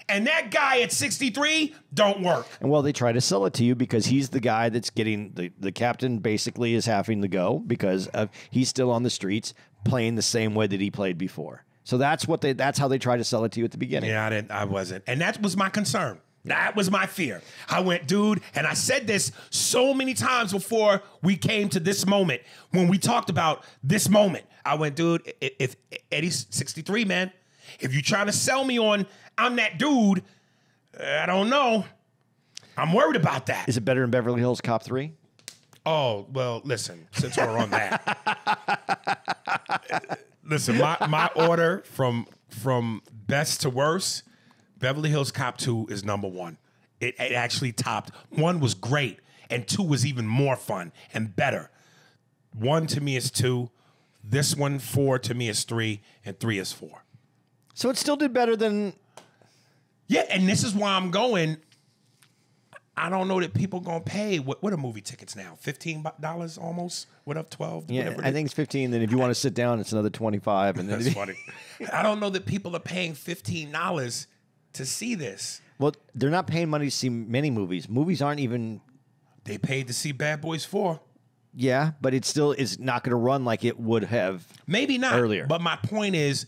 And that guy at 63 don't work. And well, they try to sell it to you because he's the guy that's getting the captain basically is having to go because he's still on the streets playing the same way that he played before. So that's how they try to sell it to you at the beginning. Yeah, I wasn't. And that was my concern. That was my fear. I went, dude, and I said this so many times before we came to this moment, when we talked about this moment. I went, dude, if Eddie's 63, man, if you're trying to sell me on I'm that dude, I don't know. I'm worried about that. Is it better than Beverly Hills Cop 3? Oh, well, listen, since we're on that. Listen, my order from best to worst, Beverly Hills Cop 2 is number one. It actually topped. 1 was great, and 2 was even more fun and better. 1 to me is 2. This one, 4 to me is 3, and 3 is 4. So it still did better than... Yeah, and this is why I'm going... I don't know that people gonna pay. What are movie tickets now? $15 almost. What up, 12? Yeah, I think it's 15. Then if you want to sit down, it's another 25. And then That's funny. I don't know that people are paying $15 to see this. Well, they're not paying money to see many movies. Movies aren't even. They paid to see Bad Boys 4. Yeah, but it still is not going to run like it would have. Maybe not earlier. But my point is,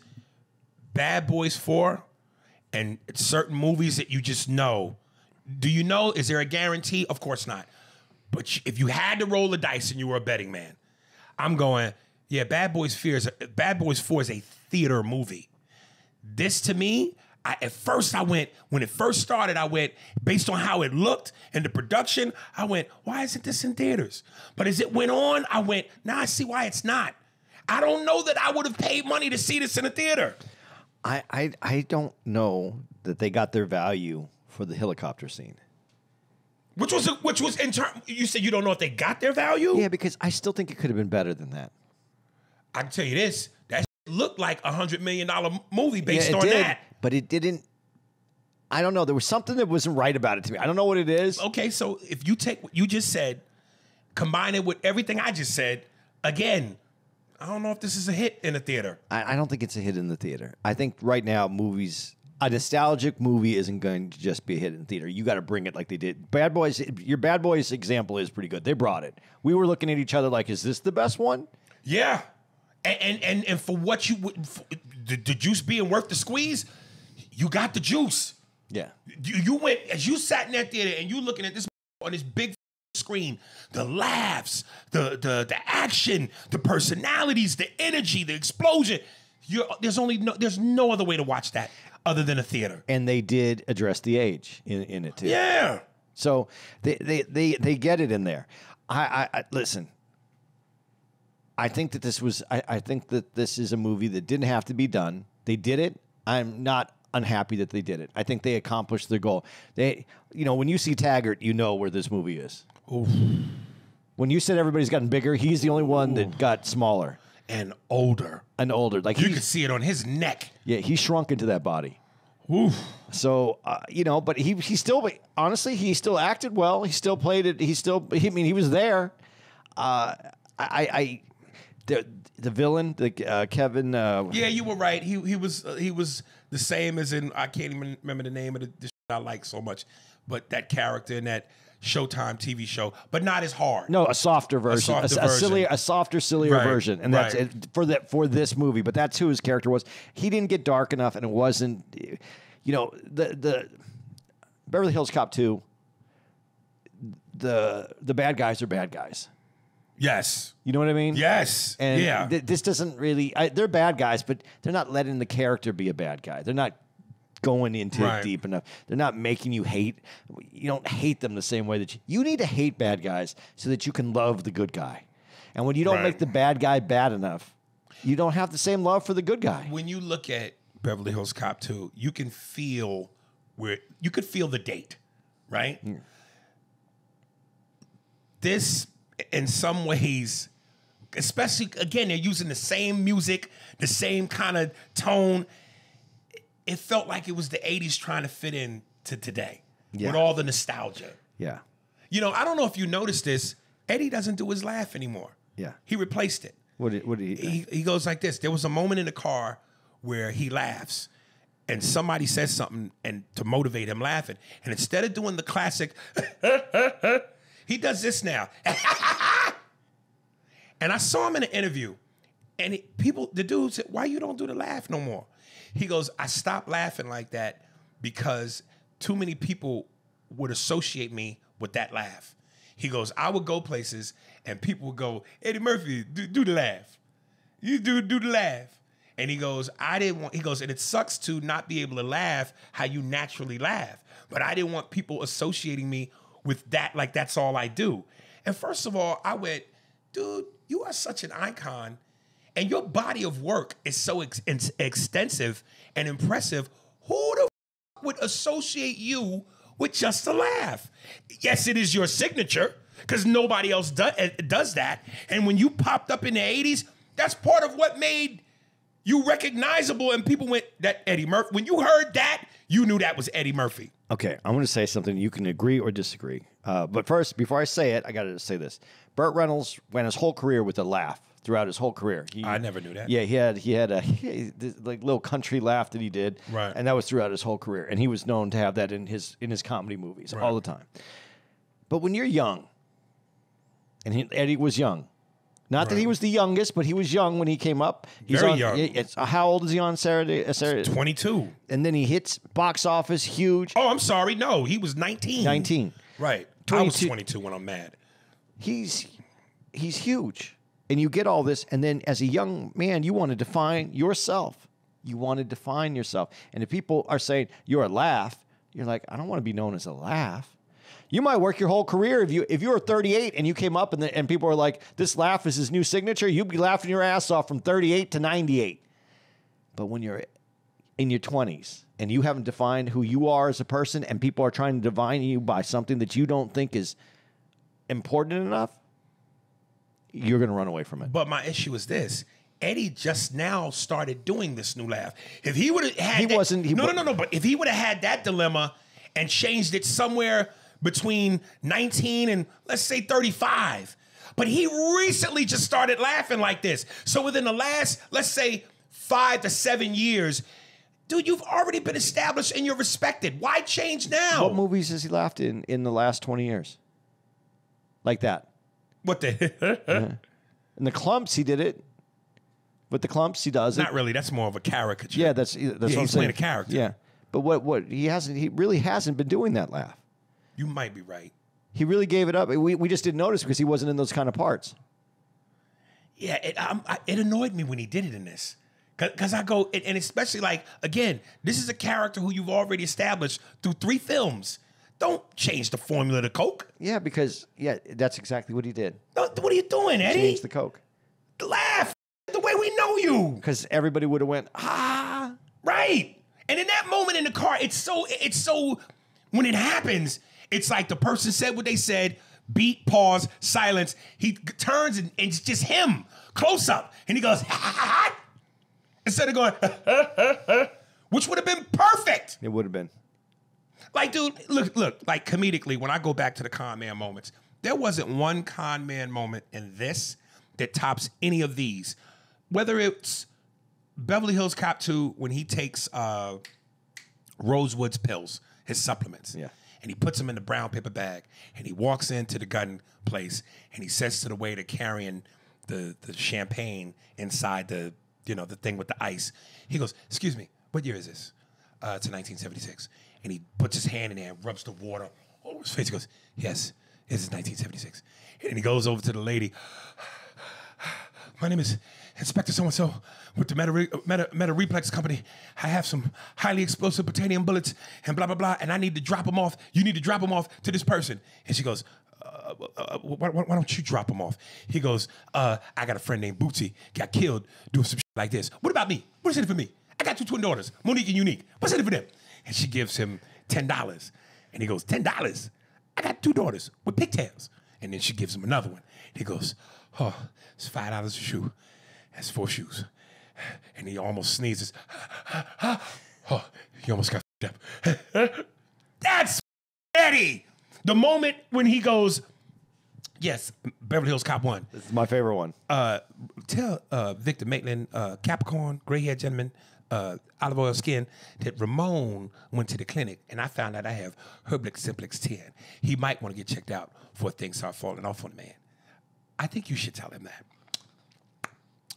Bad Boys 4 and certain movies that you just know. Do you know? Is there a guarantee? Of course not. But if you had to roll the dice and you were a betting man, I'm going, yeah, Bad Boys 4 is a theater movie. This to me, at first I went, when it first started, I went, based on how it looked and the production, I went, why isn't this in theaters? But as it went on, I went, I see why it's not. I don't know that I would have paid money to see this in a theater. I don't know that they got their value for the helicopter scene. Which was in turn, you said you don't know if they got their value? Yeah, because I still think it could have been better than that. I can tell you this, that looked like $100 million movie based on did, that. But it didn't. I don't know. There was something that wasn't right about it to me. I don't know what it is. Okay, so if you take what you just said, combine it with everything I just said, again, I don't know if this is a hit in the theater. I don't think it's a hit in the theater. I think right now movies, a nostalgic movie isn't going to just be a hit in the theater. You got to bring it like they did. Bad Boys, your Bad Boys example is pretty good. They brought it. We were looking at each other like, is this the best one? Yeah. And for what the juice being worth the squeeze, you got the juice. Yeah. You went, as you sat in that theater and you looking at this on this big screen, the laughs, the action, the personalities, the energy, the explosion. There's no other way to watch that other than a theater. And they did address the age in it too. Yeah. So they get it in there. I listen. I think that I think that this is a movie that didn't have to be done. They did it. I'm not unhappy that they did it. I think they accomplished their goal. When you see Taggart, you know where this movie is. Oof. When you said everybody's gotten bigger, he's the only one that got smaller and older. Like you could see it on his neck. Yeah, he shrunk into that body. Oof. So but he still honestly he still acted well. He still played it. He was there. The villain, Kevin. Yeah, you were right. He was the same as in, I can't even remember the name of the shit I like so much, but that character in that Showtime TV show, but not as hard. No, a softer version, a softer, sillier version, and that's it for this movie. But that's who his character was. He didn't get dark enough, and it wasn't. The Beverly Hills Cop 2. The bad guys are bad guys. Yes. You know what I mean? Yes. And yeah. This doesn't really. They're bad guys, but they're not letting the character be a bad guy. They're not going into it deep enough. They're not making you hate. You don't hate them the same way that you need to hate bad guys so that you can love the good guy. And when you don't make the bad guy bad enough, you don't have the same love for the good guy. When you look at Beverly Hills Cop 2, you can feel the date, right? Mm. This, in some ways, especially, again, they're using the same music, the same kind of tone. It felt like it was the 80s trying to fit in to today with all the nostalgia. Yeah. I don't know if you noticed this. Eddie doesn't do his laugh anymore. Yeah. He replaced it. What did he? He goes like this. There was a moment in the car where he laughs and somebody says something and to motivate him laughing. And instead of doing the classic, he does this now. And I saw him in an interview and the dude said, why you don't do the laugh no more? He goes, I stopped laughing like that because too many people would associate me with that laugh. He goes, I would go places and people would go, Eddie Murphy, do the laugh. You do the laugh. And he goes, and it sucks to not be able to laugh how you naturally laugh. But I didn't want people associating me with that, like that's all I do. And first of all, I went, dude, you are such an icon. And your body of work is so extensive and impressive. Who the would associate you with just a laugh? Yes, it is your signature because nobody else does that. And when you popped up in the 80s, that's part of what made you recognizable. And people went, that Eddie Murphy. When you heard that, you knew that was Eddie Murphy. Okay, I'm going to say something. You can agree or disagree. But first, before I say it, I got to say this. Burt Reynolds ran his whole career with a laugh throughout his whole career. I never knew that. Yeah, he had a this, like little country laugh that he did, Right. and that was throughout his whole career. And he was known to have that in his comedy movies all the time. But when you're young, and Eddie was young. Not that he was the youngest, but he was young when he came up. He's Very on, young. How old is he on Saturday? 22. And then he hits box office huge. Oh, I'm sorry. No, he was 19. 19. Right. 22. I was 22 when I'm mad. He's huge. And you get all this, and then as a young man, you want to define yourself. You want to define yourself. And if people are saying you're a laugh, you're like, I don't want to be known as a laugh. You might work your whole career if you were 38 and you came up and people are like, this laugh is his new signature, you'd be laughing your ass off from 38 to 98. But when you're in your 20s and you haven't defined who you are as a person and people are trying to define you by something that you don't think is important enough, you're going to run away from it. But my issue is this. Eddie just now started doing this new laugh. If he would have had No. But if he would have had that dilemma and changed it somewhere between 19 and let's say 35. But he recently just started laughing like this. So within the last, let's say 5 to 7 years, dude, you've already been established and you're respected. Why change now? What movies has he laughed in the last 20 years? Like that. What the? In the Clumps, he did it. With the Clumps, he does it. Not really. That's more of a caricature. Yeah, that's what I'm saying. He's playing a character. Yeah. But what he really hasn't been doing that laugh. You might be right. He really gave it up. We just didn't notice because he wasn't in those kind of parts. Yeah, it annoyed me when he did it in this. Because I go, and especially like, again, this is a character who you've already established through 3 films. Don't change the formula to Coke. Yeah, because, that's exactly what he did. What are you doing, Eddie? Change the Coke. Laugh the way we know you. Because everybody would have went, ah. Right. And in that moment in the car, it's so, when it happens, it's like the person said what they said, beat, pause, silence. He turns and it's just him, close up. And he goes, ha, ha, ha, ha. Instead of going, ha, ha, ha, ha, which would have been perfect. It would have been. Like, dude, look, like comedically, when I go back to the con man moments, there wasn't one con man moment in this that tops any of these. Whether it's Beverly Hills Cop 2 when he takes Rosewood's pills, his supplements. Yeah. And he puts them in the brown paper bag, and he walks into the gun place, and he says to the waiter carrying the champagne inside the thing with the ice. He goes, "Excuse me, what year is this?" It's a 1976. And he puts his hand in there and rubs the water over his face. He goes, "Yes, this is 1976." And he goes over to the lady. "My name is Inspector so-and-so with the Meta Replex Company. I have some highly explosive plutonium bullets and blah, blah, blah, and I need to drop them off. You need to drop them off to this person." And she goes, why don't you drop them off? He goes, I got a friend named Bootsy, got killed doing some shit like this. What about me? What's in it for me? I got 2 twin daughters, Monique and Unique. What's in it for them? And she gives him $10. And he goes, $10? I got 2 daughters with pigtails. And then she gives him another one. He goes, "Oh, it's $5 a shoe. That's 4 shoes." And he almost sneezes. Oh, he almost got up. That's Eddie. The moment when he goes, "Yes, Beverly Hills Cop 1. This is my favorite one. Tell Victor Maitland, Capricorn, gray-haired gentleman, olive oil skin, that Ramon went to the clinic, and I found out I have Herblix Simplex 10. He might want to get checked out before things start falling off on the man. I think you should tell him that.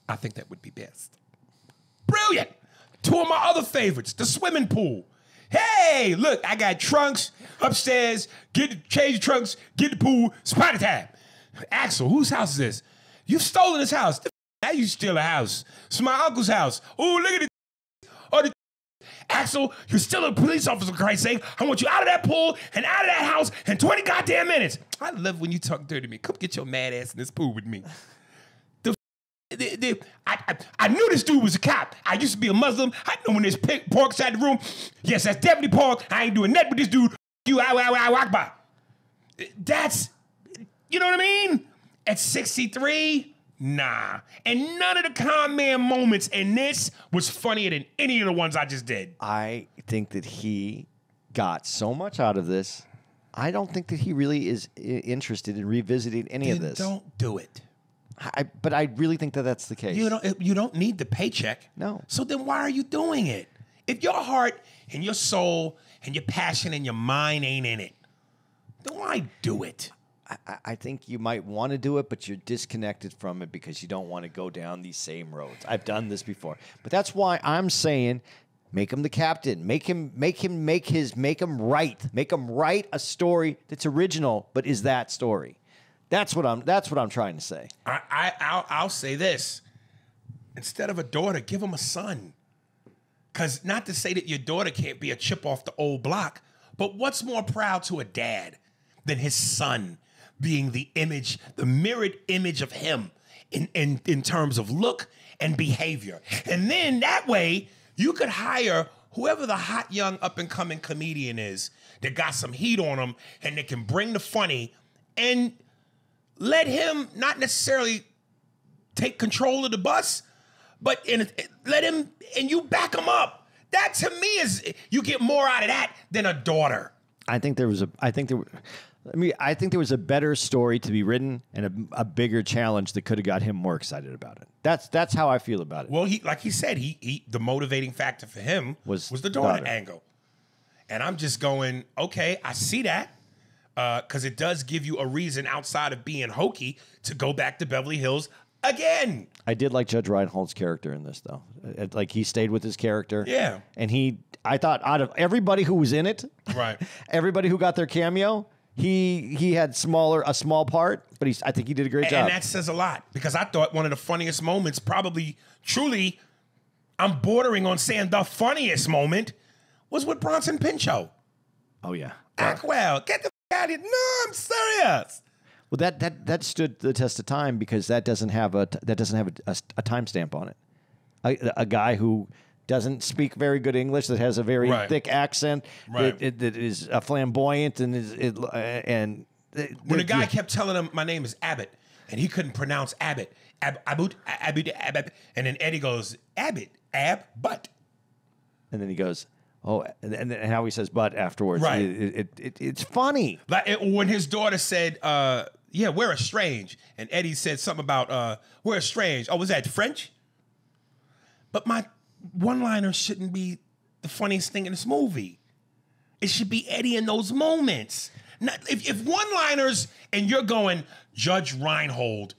I think that would be best." Brilliant. 2 of my other favorites, the swimming pool. Hey, look, I got trunks upstairs. Change the trunks, get the pool, spotty time. Axel, whose house is this? You've stolen this house. Now you steal a house. It's my uncle's house. Oh, look at it. Oh, Axel, you're still a police officer, for Christ's sake. I want you out of that pool and out of that house in 20 goddamn minutes. I love when you talk dirty to me. Come get your mad ass in this pool with me. I knew this dude was a cop. I used to be a Muslim. I know when there's pork inside the room. Yes, that's definitely pork. I ain't doing that with this dude. You, Akbar. That's, you know what I mean? At 63, nah. And none of the con man moments in this was funnier than any of the ones I just did. I think that he got so much out of this. I don't think that he really is interested in revisiting any of this. Don't do it. But I really think that that's the case. You don't need the paycheck. No. So then why are you doing it? If your heart and your soul and your passion and your mind ain't in it, then why do it? I think you might want to do it, but you're disconnected from it because you don't want to go down these same roads. I've done this before. But that's why I'm saying make him the captain. Make him right. Make him write a story that's original, but is that story. That's what I'm trying to say. I'll say this. Instead of a daughter, give him a son. Because not to say that your daughter can't be a chip off the old block, but what's more proud to a dad than his son being the mirrored image of him in terms of look and behavior? And then that way, you could hire whoever the hot young up-and-coming comedian is that got some heat on him and that can bring the funny and let him not necessarily take control of the bus, but let him, and you back him up. That to me is, you get more out of that than a daughter. I think there was a better story to be written and a bigger challenge that could have got him more excited about it. That's how I feel about it. Well, like he said, the motivating factor for him was the daughter angle. And I'm just going, okay, I see that. Because it does give you a reason outside of being hokey to go back to Beverly Hills again. I did like Judge Reinhold's character in this, though. Like, he stayed with his character. Yeah. And I thought out of everybody who was in it, right, everybody who got their cameo, he had a small part, but I think he did a great job. And that says a lot, because I thought one of the funniest moments, probably truly, I'm bordering on saying the funniest moment, was with Bronson Pinchot. Oh, yeah. Axel, get the out of here. No, I'm serious. Well, that stood the test of time because that doesn't have a timestamp on it. A guy who doesn't speak very good English, that has a very thick accent, that is flamboyant, and when a guy kept telling him, "My name is Abbott," and he couldn't pronounce Abbott, Abbott, and then Eddie goes, "Abbott, but," and then he goes, "Oh," and how he says "but" afterwards. Right. It's funny. Like when his daughter said, "Yeah, we're estranged," and Eddie said something about "we're estranged." Oh, was that French? But my one-liner shouldn't be the funniest thing in this movie. It should be Eddie in those moments. Not, if one-liners and you're going, Judge Reinhold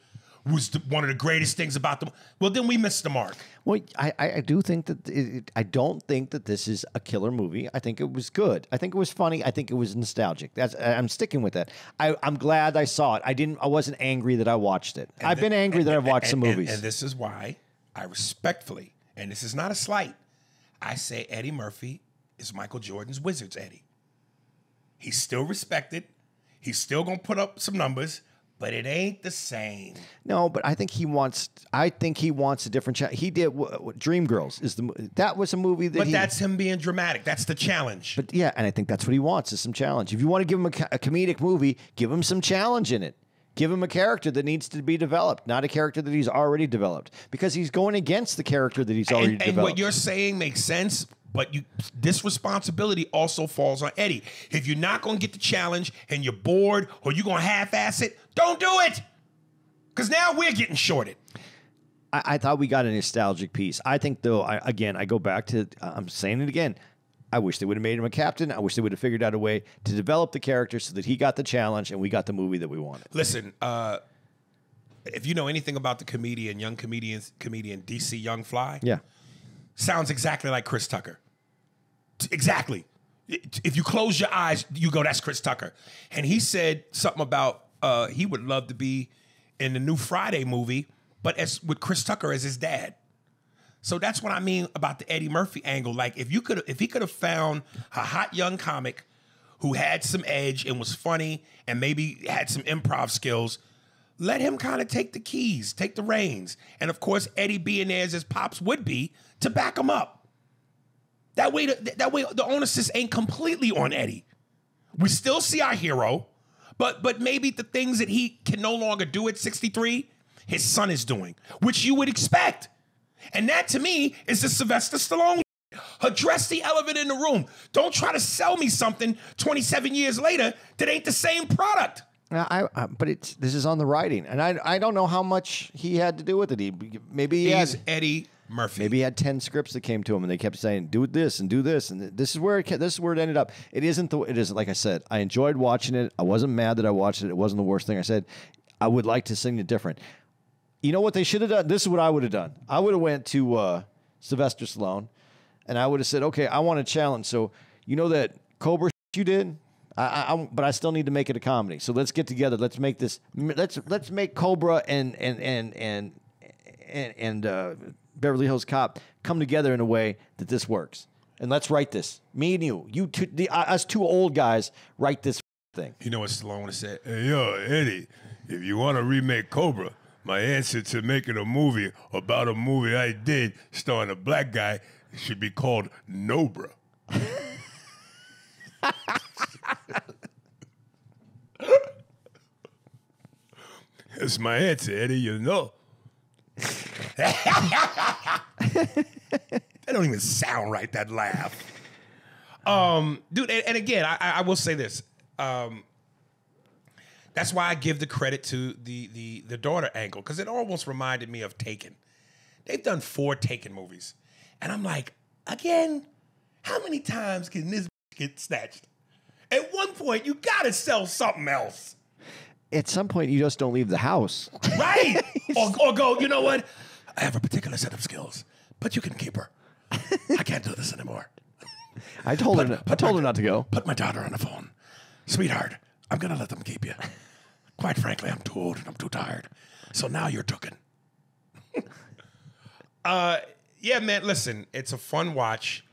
was one of the greatest things about them, well, then we missed the mark. Well, I do think that I don't think that this is a killer movie. I think it was good. I think it was funny. I think it was nostalgic. I'm sticking with that. I'm glad I saw it. I wasn't angry that I watched it. I've been angry that I've watched some movies. And this is why I respectfully, and this is not a slight, I say Eddie Murphy is Michael Jordan's Wizards Eddie. He's still respected. He's still going to put up some numbers, but it ain't the same. No, but I think he wants a different challenge. He did Dreamgirls that was a movie that. But that's him being dramatic. That's the challenge. But yeah, and I think that's what he wants is some challenge. If you want to give him a comedic movie, give him some challenge in it. Give him a character that needs to be developed, not a character that he's already developed, because he's going against the character that he's already developed. And what you're saying makes sense, but this responsibility also falls on Eddie. If you're not going to get the challenge and you're bored or you're going to half-ass it, don't do it, because now we're getting shorted. I thought we got a nostalgic piece. I think, though, I go back to, I'm saying it again, I wish they would have made him a captain. I wish they would have figured out a way to develop the character so that he got the challenge and we got the movie that we wanted. Listen, if you know anything about the young comedian DC Young Fly, yeah, sounds exactly like Chris Tucker. Exactly. If you close your eyes, you go, that's Chris Tucker. And he said something about he would love to be in the new Friday movie, but with Chris Tucker as his dad. So that's what I mean about the Eddie Murphy angle. Like if he could have found a hot young comic who had some edge and was funny and maybe had some improv skills, let him kind of take the keys, take the reins. And of course, Eddie being there as his pops would be to back him up. That way the onus ain't completely on Eddie. We still see our hero, but maybe the things that he can no longer do at 63, his son is doing, which you would expect. And that, to me, is the Sylvester Stallone. Address the elephant in the room. Don't try to sell me something 27 years later that ain't the same product. But this is on the writing, and I don't know how much he had to do with it. He's Eddie Murphy. Maybe he had 10 scripts that came to him, and they kept saying, "Do this and do this," and this is where it ended up. It isn't like I said. I enjoyed watching it. I wasn't mad that I watched it. It wasn't the worst thing. I said I would like to sing it different. You know what they should have done? This is what I would have done. I would have went to Sylvester Stallone, and I would have said, "Okay, I want a challenge. So you know that Cobra you did." But I still need to make it a comedy. So let's get together. Let's make this. Let's make Cobra and Beverly Hills Cop come together in a way that this works. And let's write this. Me and you two, us two old guys, write this thing. You know what Stallone would have said? Hey, yo, Eddie, if you want to remake Cobra, my answer to making a movie about a movie I did starring a black guy should be called Nobra. That's my answer, Eddie, you know. That don't even sound right, that laugh. Dude, and again, I will say this. That's why I give the credit to the daughter angle, because it almost reminded me of Taken. They've done 4 Taken movies. And I'm like, again, how many times can this get snatched? At one point, you got to sell something else. At some point, you just don't leave the house. Right. or go, you know what? I have a particular set of skills, but you can keep her. I can't do this anymore. I told her not to go. Put my daughter on the phone. Sweetheart, I'm going to let them keep you. Quite frankly, I'm too old and I'm too tired. So now you're tooken. Yeah, man, listen, it's a fun watch.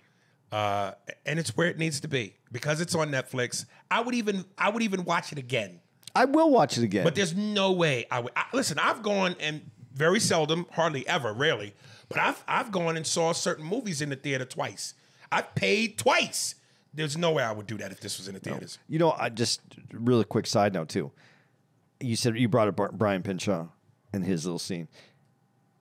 And it's where it needs to be. Because it's on Netflix, I would even watch it again. I will watch it again. But there's no way I would. Listen, I've gone and very seldom, hardly ever, rarely, but I've gone and saw certain movies in the theater twice. I've paid twice. There's no way I would do that if this was in the theaters. You know, I just really quick side note too. You said you brought up Brian Pinchot and his little scene.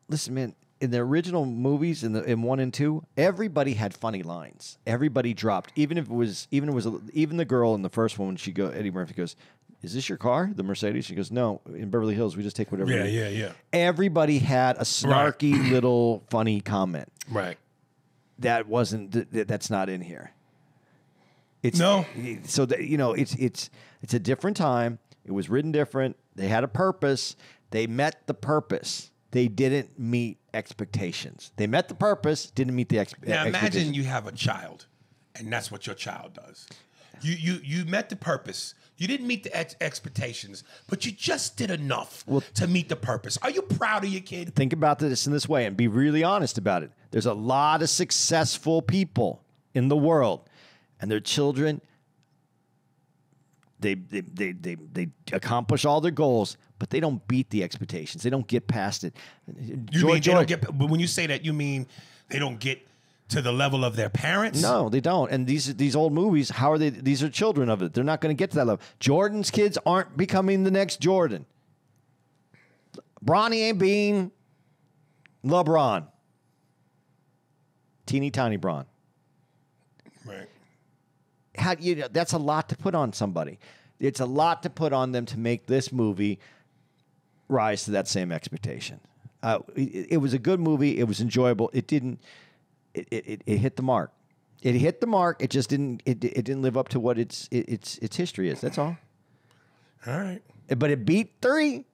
Listen, man, in the original movies, in 1 and 2, everybody had funny lines. Everybody dropped, even the girl in the first one when Eddie Murphy goes, "Is this your car, the Mercedes?" She goes, "No, in Beverly Hills, we just take whatever." Yeah. Everybody had a snarky little funny comment. Right. That wasn't. That's not in here. No. So that, you know, it's a different time. It was written different. They had a purpose. They met the purpose. They didn't meet expectations. They met the purpose, didn't meet the expectations. Now imagine you have a child, and that's what your child does. You met the purpose. You didn't meet the expectations, but you just did enough to meet the purpose. Are you proud of your kid? Think about this in this way and be really honest about it. There's a lot of successful people in the world, and their children, they accomplish all their goals, but they don't beat the expectations. They don't get past it. But when you say that, you mean they don't get to the level of their parents? No, they don't. And these old movies, how are they? These are children of it. They're not going to get to that level. Jordan's kids aren't becoming the next Jordan. Bronny ain't being LeBron. Teeny tiny Bron. Right. That's a lot to put on somebody. It's a lot to put on them to make this movie rise to that same expectation. It was a good movie. It was enjoyable. It didn't. It hit the mark. It hit the mark. It just didn't. It didn't live up to what its history is. That's all. All right. But it beat 3.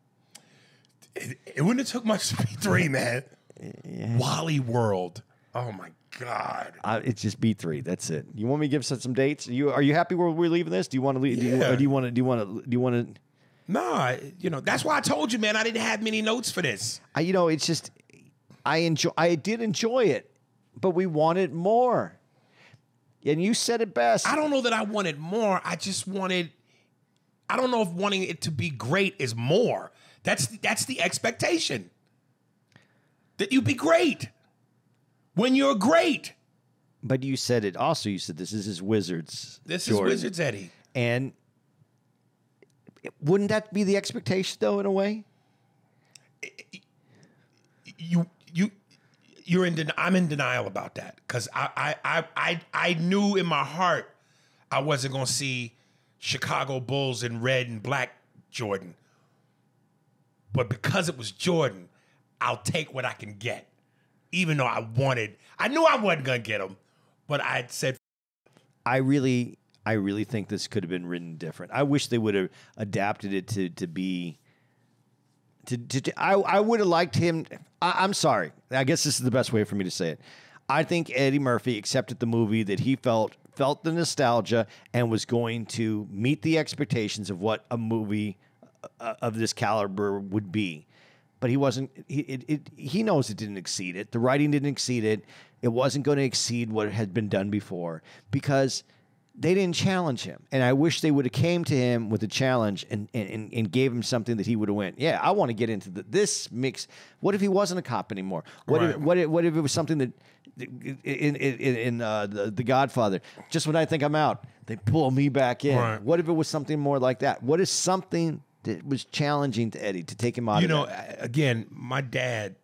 It wouldn't have took much to beat 3, man. Yeah. Wally World. Oh my God. It just beat 3. That's it. You want me to give some dates? Are you happy where we're leaving this? Do you want to leave? Yeah. Do you want to? No, that's why I told you, man. I didn't have many notes for this. It's just I did enjoy it, but we wanted more. And you said it best. I don't know that I wanted more. I don't know if wanting it to be great is more. That's the expectation. That you be great when you're great. But you said it also. You said this is his Wizards. This Jordan. is Wizards Eddie. And wouldn't that be the expectation, though, in a way? I'm in denial about that because I knew in my heart I wasn't gonna see Chicago Bulls in red and black Jordan, but because it was Jordan, I'll take what I can get, even though I knew I wasn't gonna get him, but I said, I really think this could have been written different. I wish they would have adapted it to be. I would have liked him. I'm sorry. I guess this is the best way for me to say it. I think Eddie Murphy accepted the movie that he felt the nostalgia and was going to meet the expectations of what a movie of this caliber would be. But he wasn't. He knows it didn't exceed it. The writing didn't exceed it. It wasn't going to exceed what had been done before because they didn't challenge him. And I wish they would have came to him with a challenge and gave him something that he would have went, yeah, I want to get into this mix. What if he wasn't a cop anymore? What if it was something that in the Godfather, just when I think I'm out, they pull me back in. Right. What if it was something more like that? What is something that was challenging to Eddie to take him out of that? Again, my dad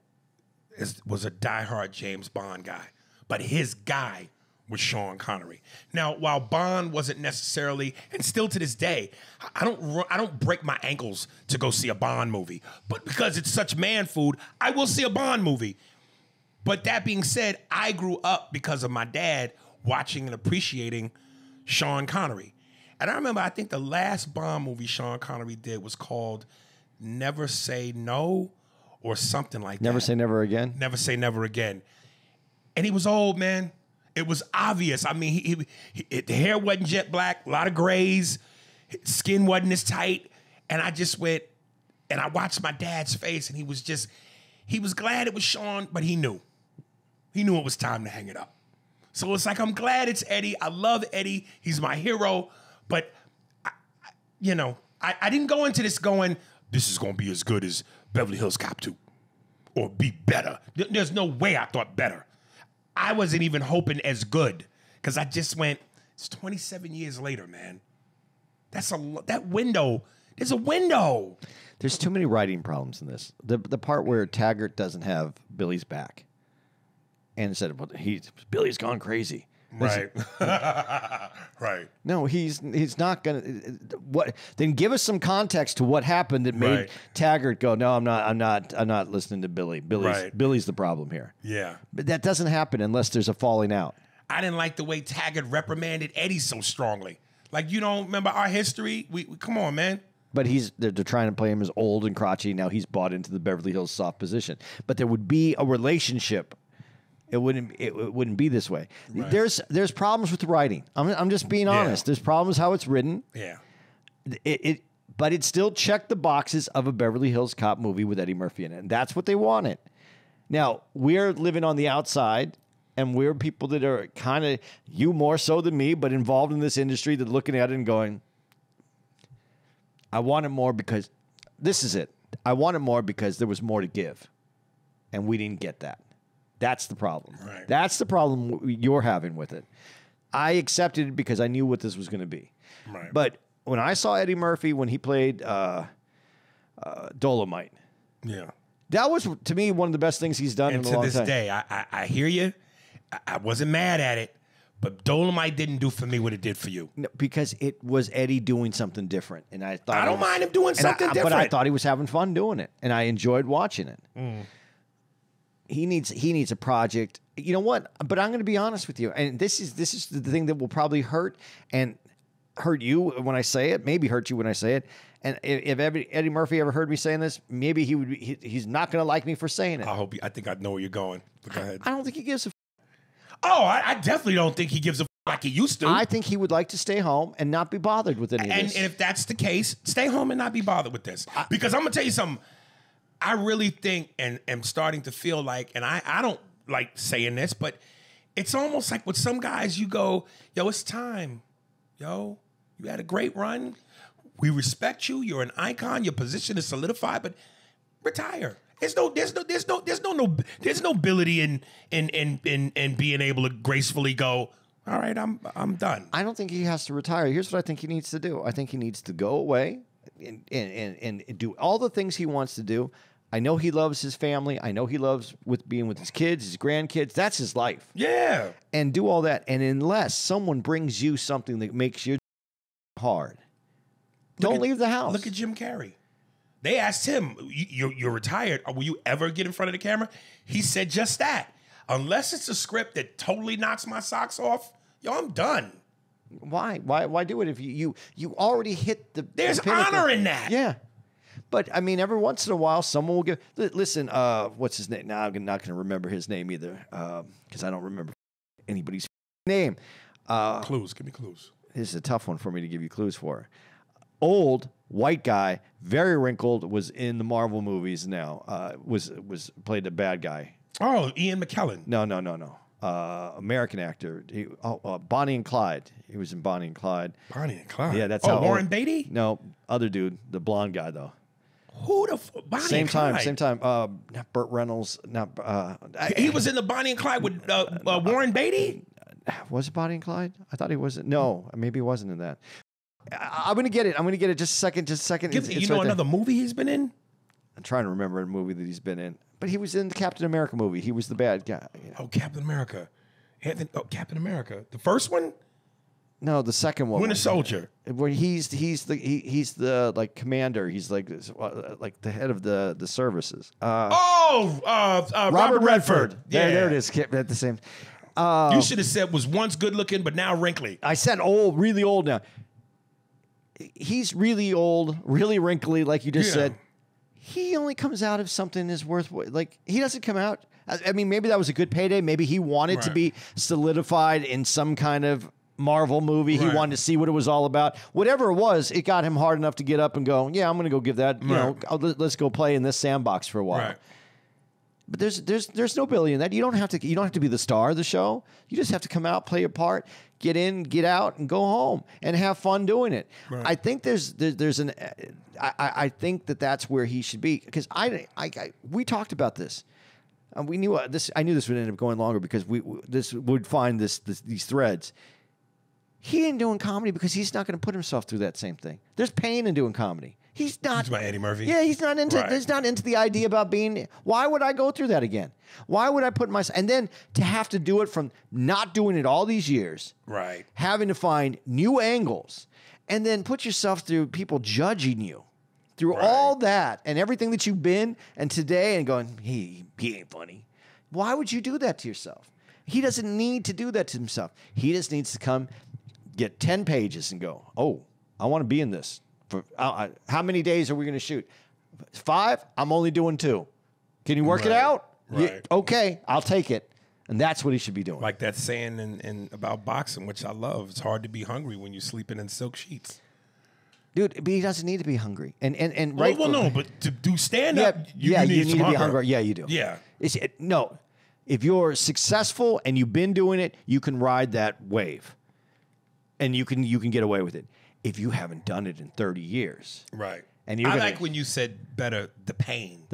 was a diehard James Bond guy, but his guy was Sean Connery. Now, while Bond wasn't necessarily, and still to this day, I don't break my ankles to go see a Bond movie. But because it's such man food, I will see a Bond movie. But that being said, I grew up because of my dad watching and appreciating Sean Connery. And I remember, I think the last Bond movie Sean Connery did was called Never Say No or something like that. Never Say Never Again? Never Say Never Again. And he was old, man. It was obvious. I mean, the hair wasn't jet black, a lot of grays, his skin wasn't as tight. And I just went, and I watched my dad's face, and he was glad it was Sean, but he knew. He knew it was time to hang it up. So it's like, I'm glad it's Eddie. I love Eddie. He's my hero. But, I didn't go into this going, this is going to be as good as Beverly Hills Cop 2 or be better. There's no way I thought better. I wasn't even hoping as good because I just went, it's 27 years later, man. That window, there's a window. There's too many writing problems in this. The part where Taggart doesn't have Billy's back and said, well, Billy's gone crazy. Right. Right. No, he's not gonna. What? Then give us some context to what happened that made Taggart go, no, I'm not listening to Billy. Billy's the problem here. Yeah. But that doesn't happen unless there's a falling out. I didn't like the way Taggart reprimanded Eddie so strongly. Like, you don't remember our history? We come on, man. But they're trying to play him as old and crotchety. Now he's bought into the Beverly Hills soft position. But there would be a relationship. It wouldn't be this way. Right. There's problems with the writing. I'm just being honest. There's problems how it's written. Yeah. But it still checked the boxes of a Beverly Hills Cop movie with Eddie Murphy in it. And that's what they wanted. Now, we're living on the outside, and we're people that are kind of, you more so than me, but involved in this industry that looking at it and going, I want it more because this is it. I want it more because there was more to give. And we didn't get that. That's the problem. Right. That's the problem you're having with it. I accepted it because I knew what this was going to be. Right. But when I saw Eddie Murphy when he played Dolomite, that was, to me, one of the best things he's done in a long time. And to this day, I hear you. I wasn't mad at it, but Dolomite didn't do for me what it did for you. No, because it was Eddie doing something different. And I thought I don't mind him doing something different. But I thought he was having fun doing it, and I enjoyed watching it. Mm. He needs a project. You know what? But I'm going to be honest with you, and this is the thing that will probably hurt you when I say it. Maybe hurt you when I say it. And if Eddie Murphy ever heard me saying this, maybe he's not going to like me for saying it. I think I know where you're going. But go ahead. I don't think he gives a. I definitely don't think he gives a like he used to. I think he would like to stay home and not be bothered with any of this. And if that's the case, stay home and not be bothered with this. Because I'm going to tell you something. I really think and am starting to feel like, and I don't like saying this, but it's almost like with some guys you go, yo, it's time. Yo, you had a great run. We respect you. You're an icon. Your position is solidified, but retire. There's no ability in being able to gracefully go, all right, I'm done. I don't think he has to retire. Here's what I think he needs to do. I think he needs to go away and do all the things he wants to do. I know he loves his family. I know he loves being with his kids, his grandkids. That's his life. Yeah. And do all that. And unless someone brings you something that makes your hard, don't leave the house. Look at Jim Carrey. They asked him, you're retired. Will you ever get in front of the camera? He said just that. Unless it's a script that totally knocks my socks off, yo, I'm done. Why do it if you already hit the There's the pinnacle? honor in that. Yeah. But, I mean, every once in a while, someone will give... Listen, what's his name? Now, I'm not going to remember his name either because I don't remember anybody's name. Clues. Give me clues. This is a tough one for me to give you clues for. Old, white guy, very wrinkled, was in the Marvel movies now. Was played the bad guy. Oh, Ian McKellen. No. American actor. Bonnie and Clyde. He was in Bonnie and Clyde. Bonnie and Clyde. Yeah, that's how... Warren Beatty? No, other dude, the blonde guy, though. Who the Bonnie Same and Clyde? Same time. Not Burt Reynolds. He was in the Bonnie and Clyde with Warren Beatty? Was it Bonnie and Clyde? I thought he wasn't. No, maybe he wasn't in that. I'm going to get it. Just a second. It's You know right another movie he's been in? I'm trying to remember a movie that he's been in. But he was in the Captain America movie. He was the bad guy. Oh, Captain America. Captain America. The first one? No, the second one. Winter Soldier. Where he's the like commander. He's like the head of the services. Robert Redford. Yeah, there it is. At the same. You should have said was once good looking, but now wrinkly. I said old, really old now. He's really old, really wrinkly, like you just said. He only comes out if something is worth, like, he doesn't come out. I mean, maybe that was a good payday. Maybe he wanted to be solidified in some kind of Marvel movie. He wanted to see what it was all about. Whatever it was, it got him hard enough to get up and go, yeah, I'm going to go give that, you know, let's go play in this sandbox for a while. Right. But there's no billion in that. You don't have to be the star of the show. You just have to come out, play your part, get in, get out, and go home and have fun doing it. Right. I think I think that's where he should be, because we talked about this. We knew this. I knew this would end up going longer because this would find these threads. He ain't doing comedy because he's not going to put himself through that same thing. There's pain in doing comedy. He's not. He's by Eddie Murphy. Yeah, he's not into. He's not into the idea about being. Why would I go through that again? Why would I put myself and then to have to do it from not doing it all these years, right? Having to find new angles, and then put yourself through people judging you, through all that and everything that you've been and today, and going, he ain't funny. Why would you do that to yourself? He doesn't need to do that to himself. He just needs to come, get 10 pages, and go, oh, I want to be in this. For how many days are we going to shoot? 5? I'm only doing 2. Can you work it out? Right. Yeah, okay, I'll take it. And that's what he should be doing. Like that saying in about boxing, which I love. It's hard to be hungry when you're sleeping in silk sheets. Dude, but he doesn't need to be hungry. And well, no, but to do stand up, you need to be hungry. Yeah, you do. Yeah. No, if you're successful and you've been doing it, you can ride that wave, and you can get away with it. If you haven't done it in 30 years, right? And I like when you said better the pain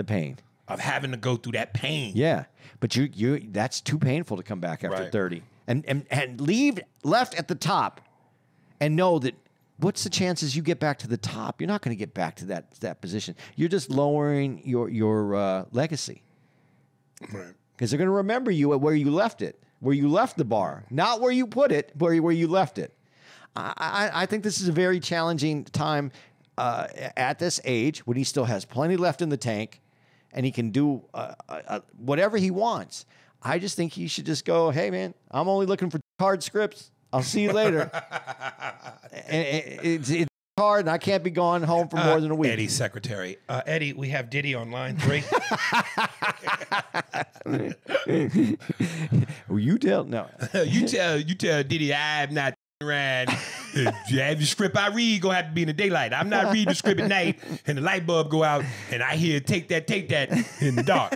of having to go through that pain. Yeah, but you that's too painful to come back after 30 and leave left at the top, and know that. What's the chances you get back to the top? You're not going to get back to that position. You're just lowering your legacy. Right. Because they're going to remember you at where you left it, where you left the bar, not where you put it, where you left it. I think this is a very challenging time at this age when he still has plenty left in the tank, and he can do whatever he wants. I just think he should just go, hey, man, I'm only looking for hard scripts. I'll see you later. It's hard, and I can't be gone home for more than a week. Eddie's secretary. Eddie, we have Diddy on line 3. Well, you tell you tell Diddy I'm not around. Every script I read gonna have to be in the daylight. I'm not reading the script at night and the light bulb go out and I hear take that in the dark.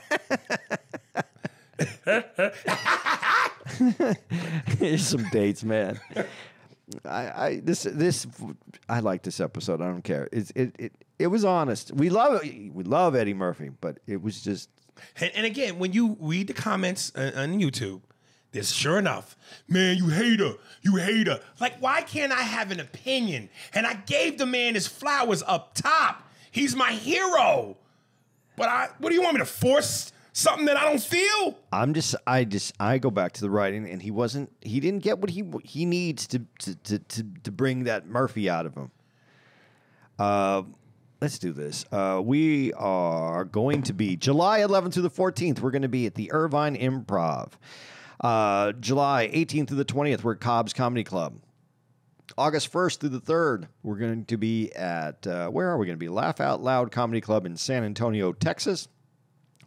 Here's some dates, man. I like this episode. I don't care. It was honest. We love Eddie Murphy, but it was just. And again, when you read the comments on YouTube, there's sure enough, man, you hater. Like, why can't I have an opinion? And I gave the man his flowers up top. He's my hero. But what do you want me to force something that I don't feel? I go back to the writing, and he didn't get what he needs to bring that Murphy out of him. Let's do this. We are going to be July 11th through the 14th. We're going to be at the Irvine Improv. July 18th through the 20th, we're at Cobb's Comedy Club. August 1st through the 3rd, we're going to be at, where are we going to be? Laugh Out Loud Comedy Club in San Antonio, Texas.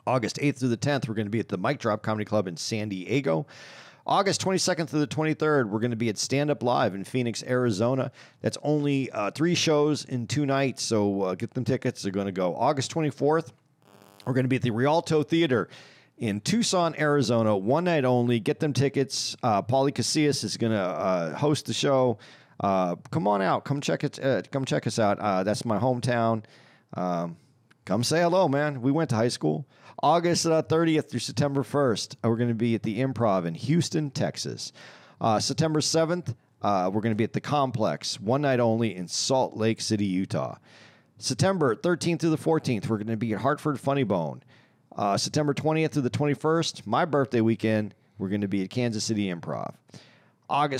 August 8th through the 10th, we're going to be at the Mic Drop Comedy Club in San Diego. August 22nd through the 23rd, we're going to be at Stand Up Live in Phoenix, Arizona. That's only 3 shows in 2 nights, so get them tickets. They're going to go. August 24th, we're going to be at the Rialto Theater in Tucson, Arizona. 1 night only. Get them tickets. Paulie Casillas is going to host the show. Come on out. Come check us out. That's my hometown. Come say hello, man. We went to high school. August 30th through September 1st, we're going to be at the Improv in Houston, Texas. September 7th, we're going to be at the Complex, 1 night only in Salt Lake City, Utah. September 13th through the 14th, we're going to be at Hartford Funny Bone. September 20th through the 21st, my birthday weekend, we're going to be at Kansas City Improv. October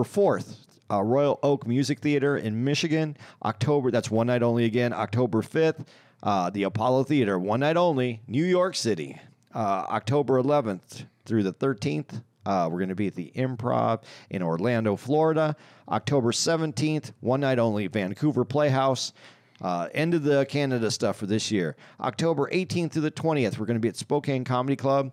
4th, Royal Oak Music Theater in Michigan. That's 1 night only again. October 5th, the Apollo Theater, 1 night only, New York City. October 11th through the 13th, we're going to be at the Improv in Orlando, Florida. October 17th, 1 night only, Vancouver Playhouse. End of the Canada stuff for this year. October 18th through the 20th, we're going to be at Spokane Comedy Club.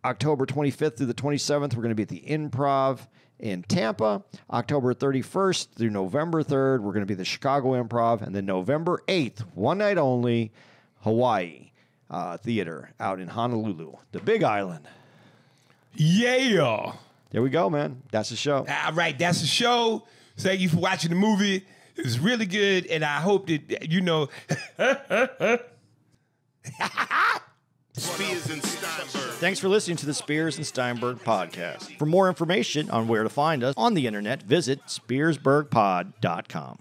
October 25th through the 27th, we're going to be at the Improv in Tampa. October 31st through November 3rd, we're going to be at the Chicago Improv. And then November 8th, 1 night only, Hawaii Theater out in Honolulu, the Big Island. Yeah. There we go, man. That's the show. All right, that's the show. Thank you for watching the movie. It was really good, and I hope that, you know... Spears and Steinberg. Thanks for listening to the Spears and Steinberg podcast. For more information on where to find us on the internet, visit spearsburgpod.com.